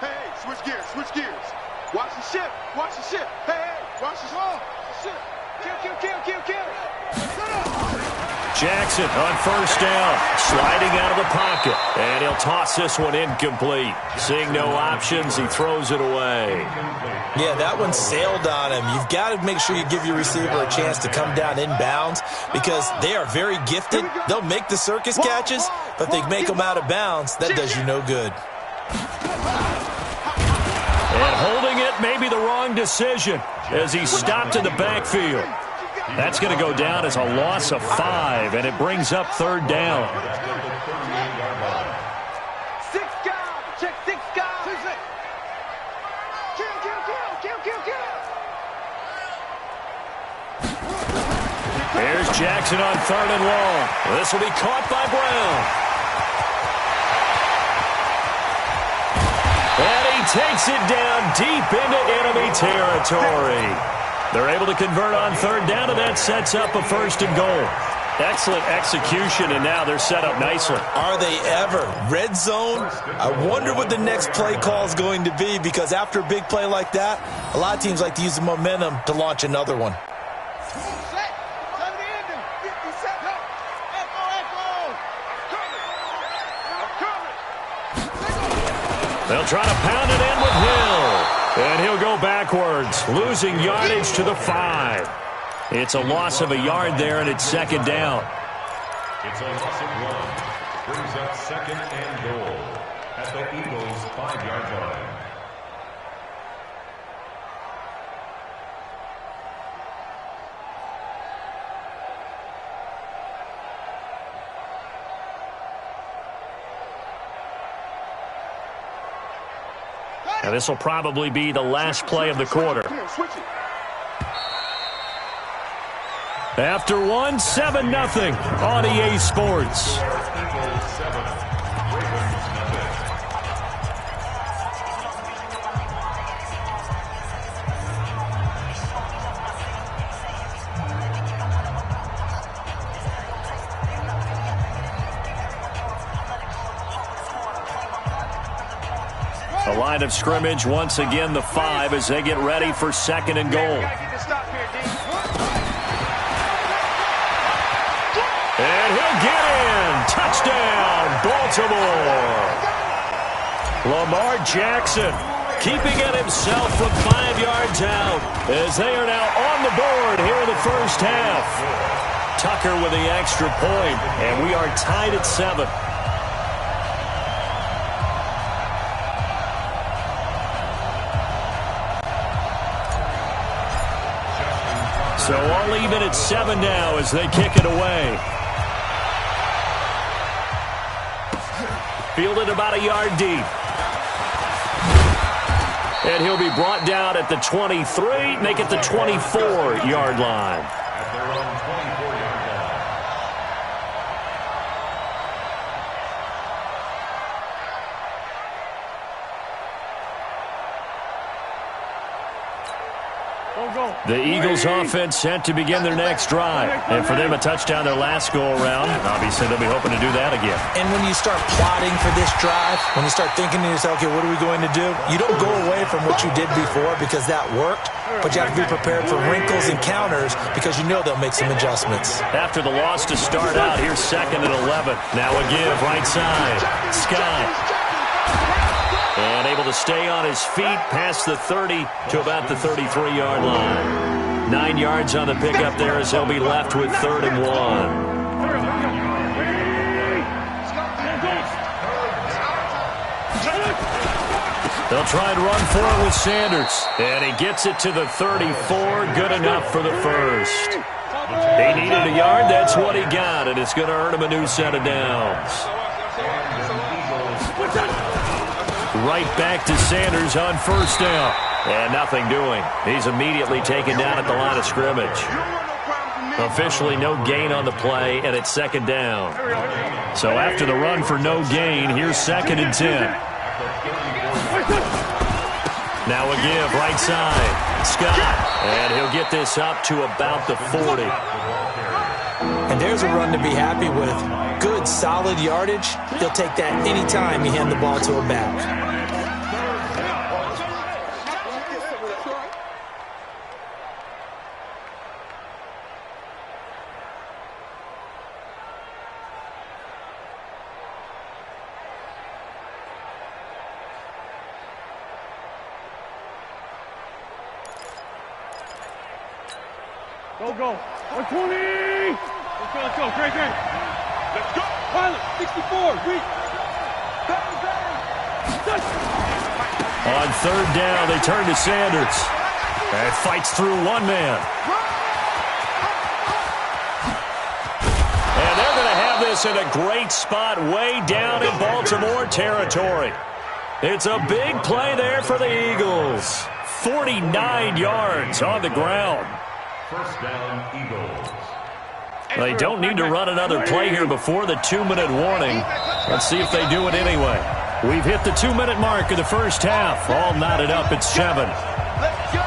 Hey, switch gears. Watch the ship. Hey, watch the ship. Kill. Jackson on first down, sliding out of the pocket, and he'll toss this one incomplete. Seeing no options, he throws it away. Yeah, that one sailed on him. You've got to make sure you give your receiver a chance to come down inbounds because they are very gifted. They'll make the circus catches, but if they make them out of bounds, that does you no good. And holding it may be the wrong decision as he stopped in the backfield. That's going to go down as a loss of 5, and it brings up 3rd down. 6 guys. Check 6 guys. Kill. Here's Jackson on 3rd and long. This will be caught by Brown. And he takes it down deep into enemy territory. They're able to convert on 3rd down, and that sets up a 1st and goal. Excellent execution, and now they're set up nicely. Are they ever? Red zone? I wonder what the next play call is going to be, because after a big play like that, a lot of teams like to use the momentum to launch another one. They'll try to pound it in with Hill. And he'll go backwards, losing yardage to the 5. It's a loss of a yard there, and it's 2nd down. It's a loss of 1. Brings up 2nd and goal at the Eagles' 5-yard line. Now this will probably be the last play of the quarter. After 1, 7-0 on EA Sports. The line of scrimmage, once again, the 5 as they get ready for 2nd and goal. And he'll get in. Touchdown, Baltimore. Lamar Jackson keeping it himself from 5 yards out as they are now on the board here in the first half. Tucker with the extra point, and we are tied at 7. So all even at 7 now as they kick it away. Fielded about a yard deep. And he'll be brought down at the 23, make it the 24-yard line. At their own 24-yard line. The Eagles offense set to begin their next drive. And for them, a touchdown their last go-around. Obviously, they'll be hoping to do that again. And when you start plotting for this drive, when you start thinking to yourself, okay, what are we going to do? You don't go away from what you did before because that worked, but you have to be prepared for wrinkles and counters because you know they'll make some adjustments. After the loss to start out, here's 2nd and 11. Now a give, right side. Scott. And able to stay on his feet past the 30 to about the 33-yard line. 9 yards on the pickup there as he'll be left with 3rd and 1. They'll try and run for it with Sanders. And he gets it to the 34. Good enough for the first. He needed a yard. That's what he got. And it's going to earn him a new set of downs. Right back to Sanders on 1st down. And nothing doing. He's immediately taken down at the line of scrimmage. Officially no gain on the play, and it's 2nd down. So after the run for no gain, here's 2nd and 10. Now a give, right side. Scott. And he'll get this up to about the 40. And there's a run to be happy with. Good, solid yardage. He'll take that anytime you hand the ball to a back. Go. 120. Let's go. Great. Let's go. Pilot, 64. On 3rd down, they turn to Sanders. And fights through one man. And they're going to have this in a great spot way down in Baltimore territory. It's a big play there for the Eagles. 49 yards on the ground. 1st down, Eagles. They don't need to run another play here before the 2-minute warning. Let's see if they do it anyway. We've hit the 2-minute mark of the first half. All knotted up at 7. Let's go.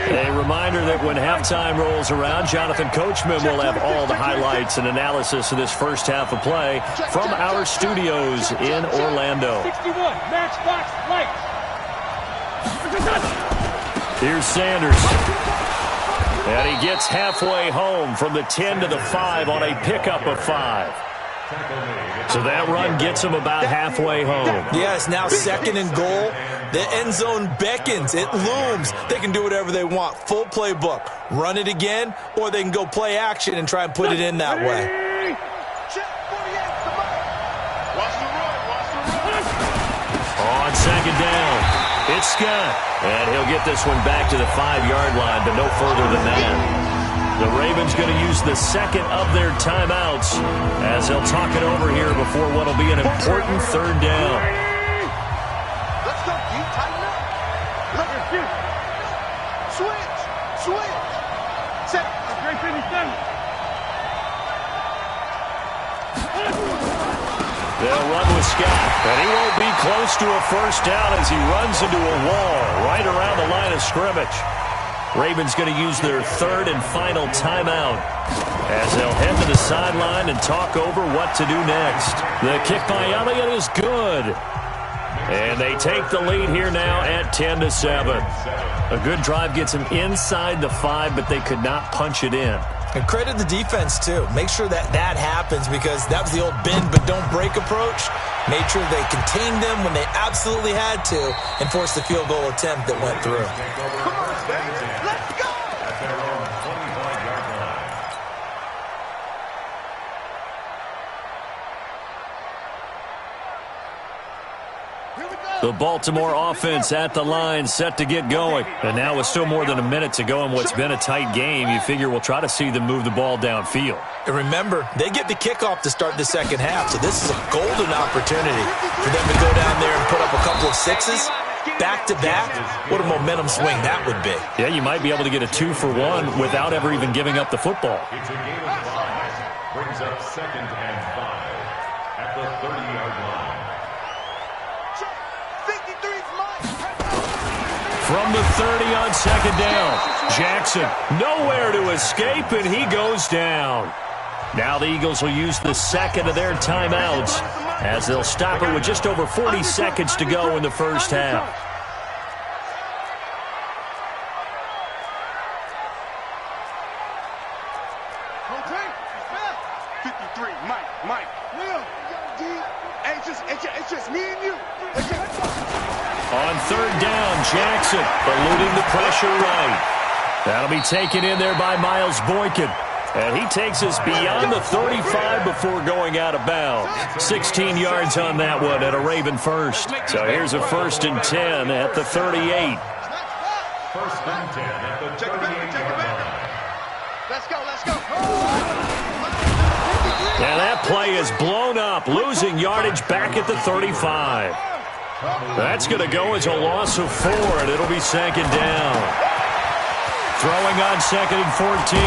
A reminder that when halftime rolls around, Jonathan Coachman will have all the highlights and analysis of this first half of play from our studios in Orlando. 61, match box, lights. Here's Sanders. And he gets halfway home from the 10 to the 5 on a pickup of 5. So that run gets him about halfway home. Yeah, it's now 2nd and goal. The end zone beckons. It looms. They can do whatever they want. Full playbook. Run it again, or they can go play action and try and put it in that way. On 2nd down, it's Scott. And he'll get this one back to the 5-yard line, but no further than that. The Ravens going to use the second of their timeouts as they'll talk it over here before what will be an important 3rd down. Let's go, D. Tighten up. Switch. Set. Great 57. They'll run with Scott, and he won't be close to a first down as he runs into a wall right around the line of scrimmage. Ravens going to use their 3rd and final timeout as they'll head to the sideline and talk over what to do next. The kick by Elliott is good. And they take the lead here now at 10 to 7. A good drive gets them inside the 5, but they could not punch it in. And credit the defense, too. Make sure that happens because that was the old bend but don't break approach. Made sure they contained them when they absolutely had to and forced the field goal attempt that went through. Come on, baby. Let's go. At their own 25-yard line. The Baltimore offense at the line, set to get going. And now with still more than a minute to go in what's been a tight game, you figure we'll try to see them move the ball downfield. And remember, they get the kickoff to start the second half, so this is a golden opportunity for them to go down there and put up a couple of 6s back-to-back. What a momentum swing that would be. Yeah, you might be able to get a 2-for-1 without ever even giving up the football. It's a gain of 5. Brings up 2nd and 5 at the 30-yard line. From the 30 on 2nd down, Jackson nowhere to escape, and he goes down. Now the Eagles will use the 2nd of their timeouts as they'll stop it with just over 40 seconds to go in the first half. It's just me and you. On 3rd down, Jackson eluding the pressure right. That'll be taken in there by Miles Boykin. And he takes us beyond the 35 before going out of bounds. 16 yards on that one at a Raven first. So here's a 1st and 10 at the 38. 1st and 10 at the 38-yard line. Let's go. And that play is blown up, losing yardage back at the 35. That's going to go as a loss of 4, and it'll be 2nd down. Throwing on 2nd and 14.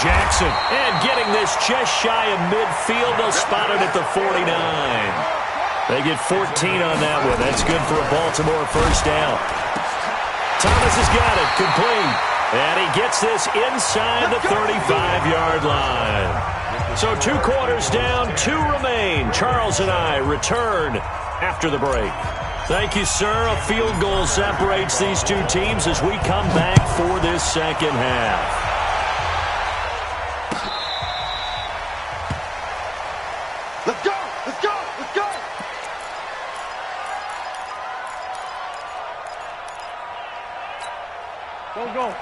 Jackson, and getting this just shy of midfield. They'll spot it at the 49. They get 14 on that one. That's good for a Baltimore first down. Thomas has got it, complete. And he gets this inside the 35-yard line. So 2 quarters down, 2 remain. Charles and I return after the break. Thank you, sir. A field goal separates these 2 teams as we come back for this second half. Let's go.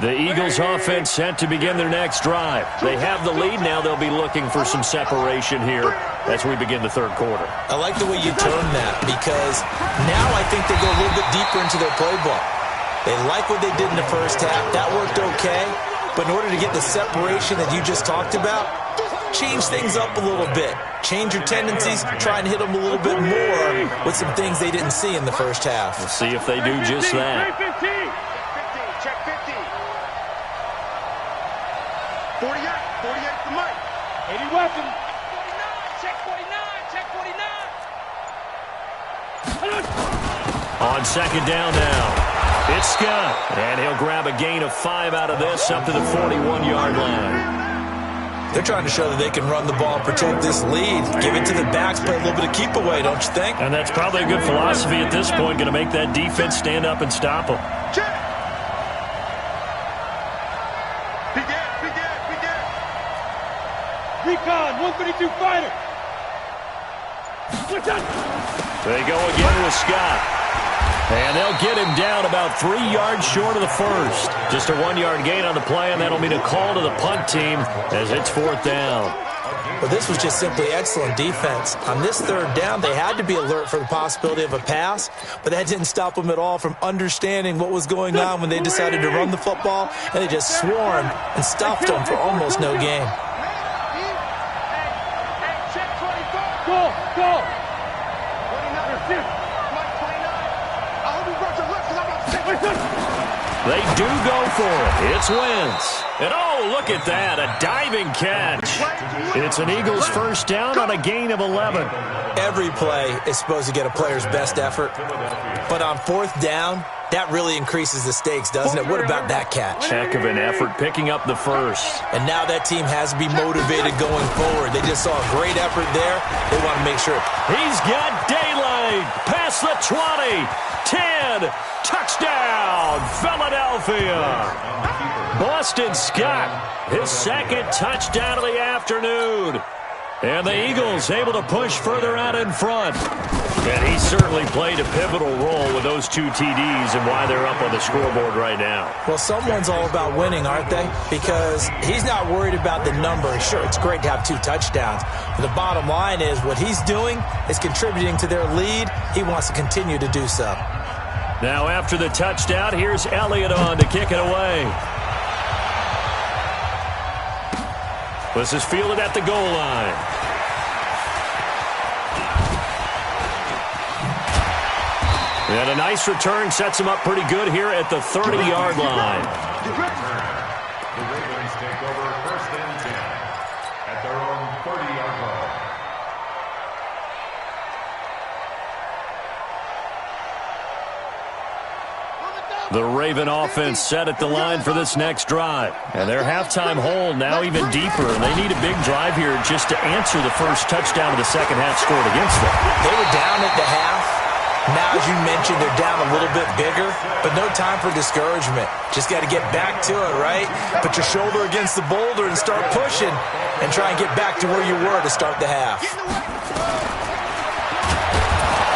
The Eagles offense set to begin their next drive. They have the lead. Now they'll be looking for some separation here as we begin the 3rd quarter. I like the way you term that because now I think they go a little bit deeper into their playbook. They like what they did in the first half. That worked okay. But in order to get the separation that you just talked about, change things up a little bit. Change your tendencies, try and hit them a little bit more with some things they didn't see in the first half. We'll see if they do just that. Check 50. 48 for Mike. 80 weapons. 49, check 49, check 49. On second down now. It's Scott, and he'll grab a gain of 5 out of this up to the 41-yard line. They're trying to show that they can run the ball and protect this lead. Give it to the backs, play a little bit of keep away, don't you think? And that's probably a good philosophy at this point, going to make that defense stand up and stop them. Check. Recon, 132 fighter. They go again with Scott. And they'll get him down about 3 yards short of the first. Just a 1-yard gain on the play, and that'll mean a call to the punt team as it's 4th down. Well, this was just simply excellent defense. On this 3rd down, they had to be alert for the possibility of a pass, but that didn't stop them at all from understanding what was going on when they decided to run the football, and they just swarmed and stuffed them for almost no gain. Go! They do go for it. It's Wentz. And oh, look at that, a diving catch. It's an Eagles first down on a gain of 11. Every play is supposed to get a player's best effort, but on 4th down, that really increases the stakes, doesn't it? What about that catch? Heck of an effort picking up the first. And now that team has to be motivated going forward. They just saw a great effort there. They want to make sure. He's got daylight. Past the 20. 10. Touchdown, Philadelphia. Boston Scott, his 2nd touchdown of the afternoon. And the Eagles able to push further out in front. And he certainly played a pivotal role with those 2 TDs and why they're up on the scoreboard right now. Well, someone's all about winning, aren't they? Because he's not worried about the number. Sure, it's great to have 2 touchdowns. But the bottom line is what he's doing is contributing to their lead. He wants to continue to do so. Now after the touchdown, here's Elliott on to kick it away. This is fielded at the goal line. And a nice return sets him up pretty good here at the 30-yard line. The Ravens take over 1st and 10 at their own 30-yard line. The Raven offense set at the line for this next drive. And their halftime hole now even deeper. And they need a big drive here just to answer the first touchdown of the second half scored against them. They were down at the half. Now, as you mentioned, they're down a little bit bigger, but no time for discouragement. Just got to get back to it, right? Put your shoulder against the boulder and start pushing and try and get back to where you were to start the half.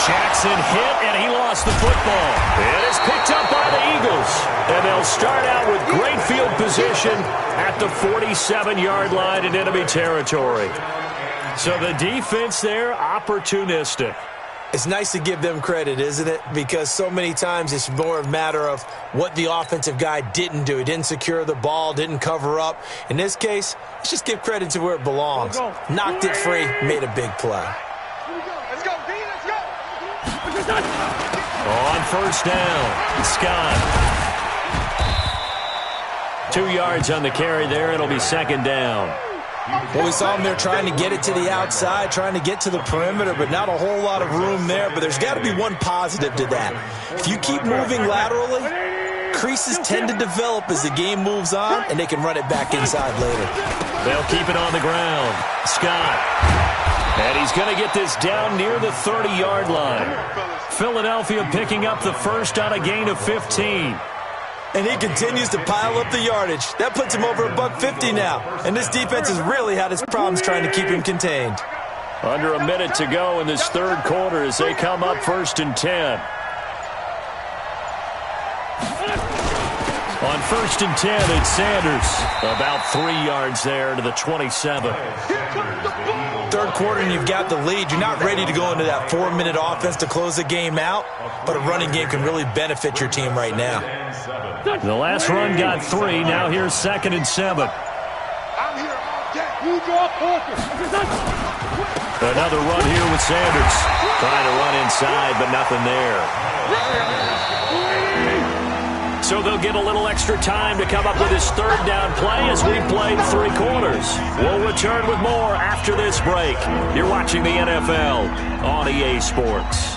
Jackson hit, and he lost the football. It is picked up by the Eagles. And they'll start out with great field position at the 47-yard line in enemy territory. So the defense there, opportunistic. It's nice to give them credit, isn't it? Because so many times it's more a matter of what the offensive guy didn't do. He didn't secure the ball, didn't cover up. In this case, let's just give credit to where it belongs. Knocked it free, made a big play. Let's go, D, let's go. On first down, Scott. 2 yards on the carry there. It'll be 2nd down. Well, we saw him there trying to get it to the outside, trying to get to the perimeter, but not a whole lot of room there. But there's got to be one positive to that. If you keep moving laterally, creases tend to develop as the game moves on, and they can run it back inside later. They'll keep it on the ground. Scott. And he's going to get this down near the 30-yard line. Philadelphia picking up the first on a gain of 15. And he continues to pile up the yardage. That puts him over $150 now. And this defense has really had its problems trying to keep him contained. Under a minute to go in this 3rd quarter as they come up 1st and 10. On 1st and 10, it's Sanders. About 3 yards there to the 27. 3rd quarter and you've got the lead. You're not ready to go into that 4-minute offense to close the game out, but a running game can really benefit your team right now. The last run got 3. Now here's 2nd and 7. I'm here all day. Another run here with Sanders. Trying to run inside, but nothing there. So they'll get a little extra time to come up with his third down play as we played 3 quarters. We'll return with more after this break. You're watching the NFL on EA Sports.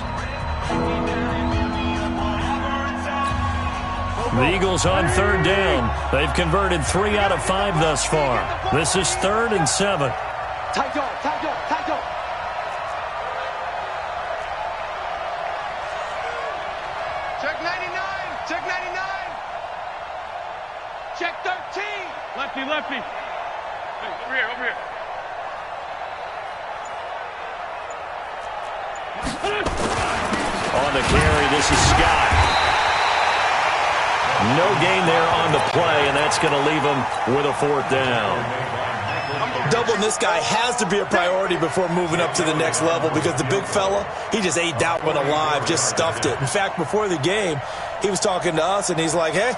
The Eagles on third down. They've converted 3 out of 5 thus far. This is 3rd and 7. Tight dog, tight dog, tight dog. Check 99. Check 99. Check 13. Lefty, lefty. Hey, over here, over here. On the carry, this is Scott. No gain there on the play, and that's going to leave him with a 4th down. Doubling this guy has to be a priority before moving up to the next level because the big fella, he just ate that one alive, just stuffed it. In fact, before the game, he was talking to us, and he's like, hey,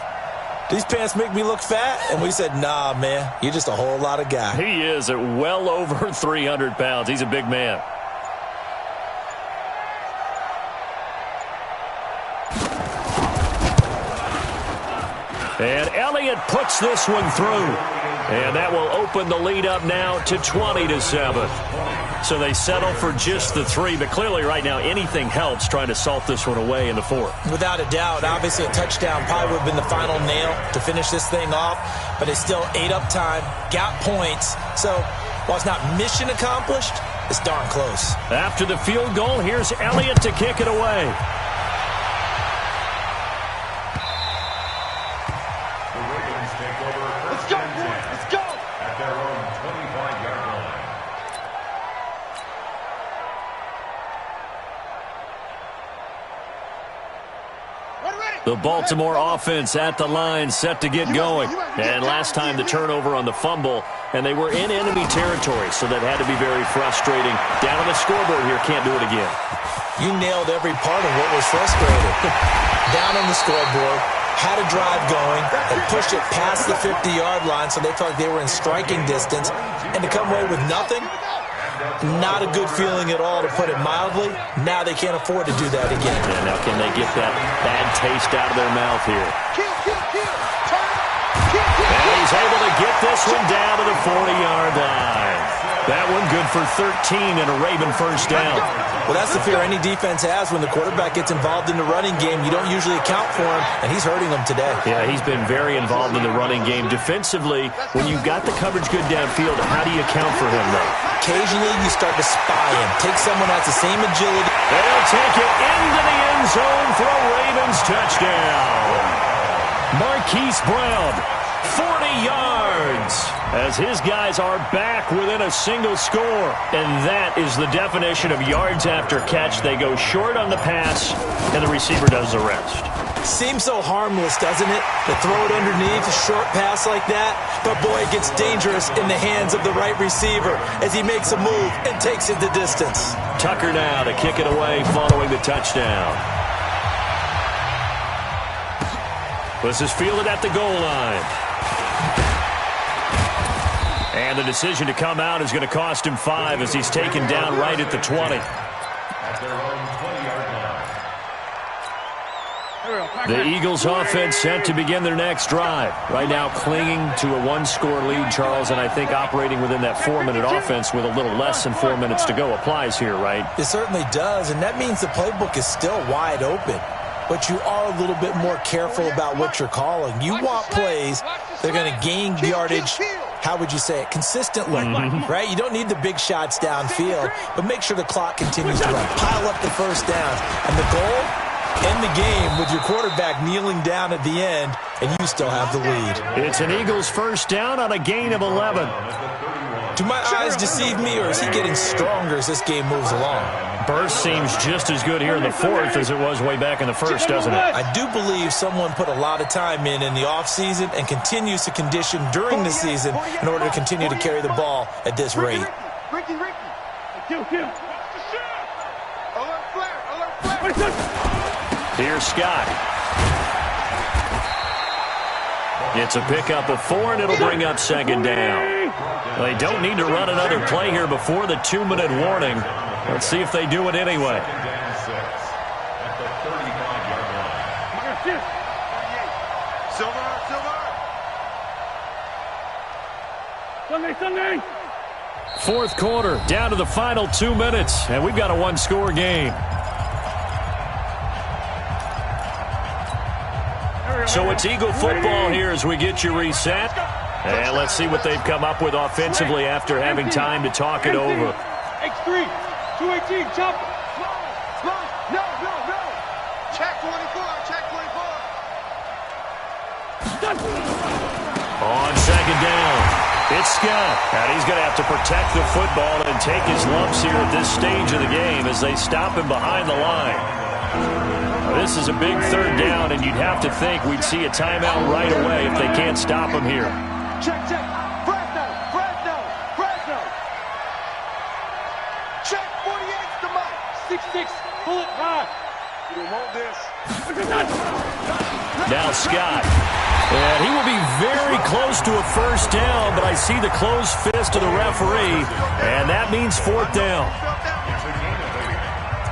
these pants make me look fat? And we said, nah, man, you're just a whole lot of guy. He is at well over 300 pounds. He's a big man. And Elliott puts this one through. And that will open the lead up now to 20-7. So they settle for just the 3, but clearly right now anything helps trying to salt this one away in the 4th. Without a doubt, obviously a touchdown probably would have been the final nail to finish this thing off, but it's still ate up time, got points. So while it's not mission accomplished, it's darn close. After the field goal, here's Elliott to kick it away. The Baltimore offense at the line, set to get going. And last time the turnover on the fumble, and they were in enemy territory, so that had to be very frustrating. Down on the scoreboard here, can't do it again. You nailed every part of what was frustrating. Down on the scoreboard, had a drive going, and pushed it past the 50-yard line, so they thought they were in striking distance. And to come away with nothing, not a good feeling at all, to put it mildly. Now they can't afford to do that again. And now can they get that bad taste out of their mouth here? And he's able to get this one down to the 40-yard line. That one good for 13 and a Raven first down. Well, that's the fear any defense has when the quarterback gets involved in the running game. You don't usually account for him, and he's hurting them today. Yeah, he's been very involved in the running game. Defensively, when you've got the coverage good downfield, how do you account for him, though? Occasionally, you start to spy him. Take someone that has the same agility. They'll take it into the end zone for a Ravens touchdown. Marquise Brown, 40 yards, as his guys are back within a single score. And that is the definition of yards after catch. They go short on the pass, and the receiver does the rest. Seems so harmless, doesn't it? To throw it underneath a short pass like that. But, boy, it gets dangerous in the hands of the right receiver as he makes a move and takes it the distance. Tucker now to kick it away following the touchdown. This is fielded at the goal line. And the decision to come out is going to cost him 5 as he's taken down right at the 20. At their own 20-yard line. The Eagles offense set to begin their next drive. Right now clinging to a 1-score lead, Charles, and I think operating within that 4-minute offense with a little less than 4 minutes to go applies here, right? It certainly does, and that means the playbook is still wide open. But you are a little bit more careful about what you're calling. You want plays that are going to gain yardage, how would you say it, consistently, right? You don't need the big shots downfield, but make sure the clock continues to run. Pile up the first downs. And the goal, end the game with your quarterback kneeling down at the end, and you still have the lead. It's an Eagles first down on a gain of 11. Do my eyes deceive me, or is he getting stronger as this game moves along? Burst seems just as good here in the 4th as it was way back in the 1st, doesn't it? I do believe someone put a lot of time in the offseason and continues to condition during the season in order to continue to carry the ball at this rate. Ricky. Kill. Alert flare. Here's Scott. It's a pickup of 4, and it'll bring up second down. They don't need to run another play here before the 2-minute warning. Let's see if they do it anyway. Second down 6 at the 35-yard line. Sunday. Fourth quarter, down to the final 2 minutes, and we've got a one-score game. So it's Eagle football here as we get you reset. And let's see what they've come up with offensively after having time to talk it over. X3, 218, chop. No. Check 24, check 24. On second down, it's Scott. And he's going to have to protect the football and take his lumps here at this stage of the game as they stop him behind the line. This is a big third down, and you'd have to think we'd see a timeout right away if they can't stop him here. Check. Fresno. Check 48's the mic. 6'6", pull it high. You don't want this. Now Scott. And he will be very close to a first down, but I see the closed fist of the referee, and that means fourth down. It's a gain of 8,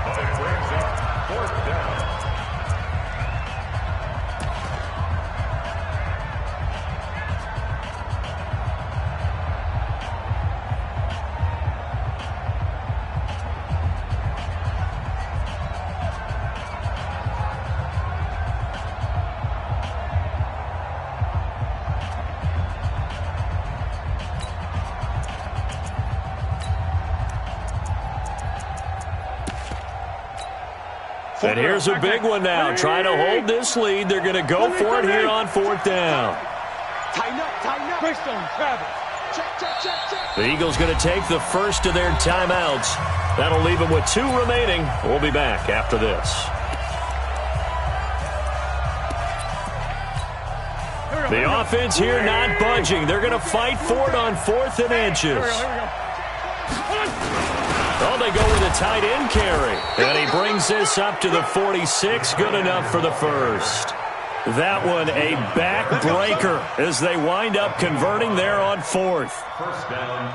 but it brings up fourth down. And here's a big one now. Trying to hold this lead. They're going to go for it here on fourth down. Tighten up. Greystone, Travis. Check. The Eagles going to take the first of their timeouts. That'll leave them with 2 remaining. We'll be back after this. The offense here not budging. They're going to fight for it on 4th and inches. Oh, they go with a tight end carry. And he brings this up to the 46. Good enough for the first. That one a backbreaker as they wind up converting there on 4th. First down,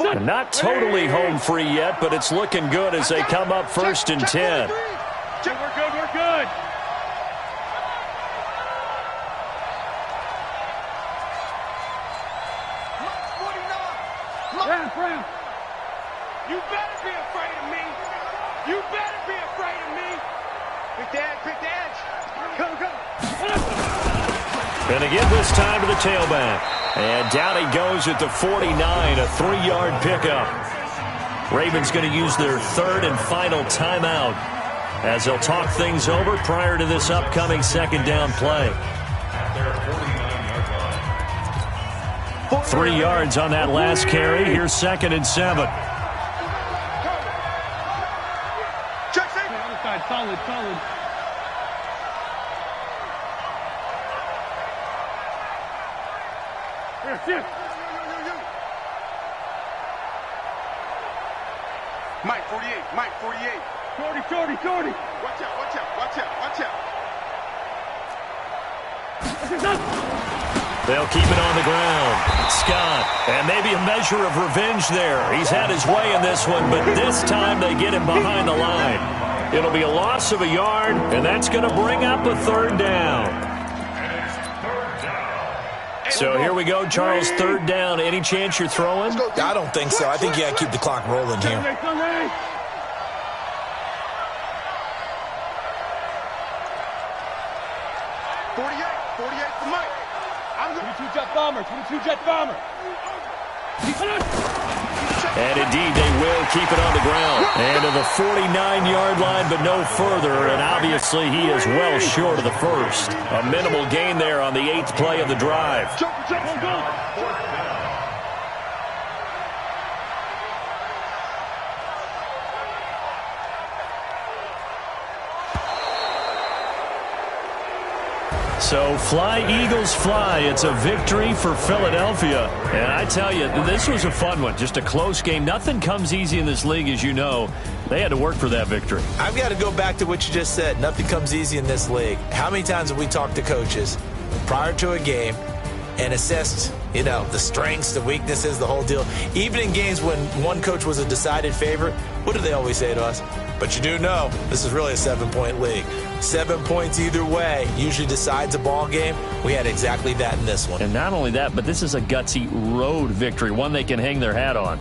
Eagles. Not totally home free yet, but it's looking good as they come up 1st and 10. We're good. Brown. You better be afraid of me. Pick the edge. Go. And they give this time to the tailback. And down he goes at the 49, a 3-yard pickup. Ravens going to use their 3rd and final timeout as they'll talk things over prior to this upcoming 2nd down play. At their 49-yard line. 3 yards on that last carry. Here's 2nd and 7. Solid. Here. Mike 48. 40. Watch out. They'll keep it on the ground. Scott, and maybe a measure of revenge there. He's had his way in this one, but this time they get him behind the line. It'll be a loss of a yard, and that's going to bring up a 3rd down. So here we go, Charles, 3rd down. Any chance you're throwing? I don't think so. I think you got to keep the clock rolling here. Sunday. 48 for Mike. 22 jet bomber. And indeed, they will keep it on the ground. And to the 49-yard line, but no further. And obviously, he is well short of the first. A minimal gain there on the 8th play of the drive. Go. So fly, Eagles, fly. It's a victory for Philadelphia. And I tell you, this was a fun one. Just a close game. Nothing comes easy in this league, as you know. They had to work for that victory. I've got to go back to what you just said. Nothing comes easy in this league. How many times have we talked to coaches prior to a game and assessed, the strengths, the weaknesses, the whole deal? Even in games when one coach was a decided favorite, what do they always say to us? But you do know this is really a 7-point league. 7 points either way usually decides a ball game. We had exactly that in this one. And not only that, but this is a gutsy road victory, one they can hang their hat on.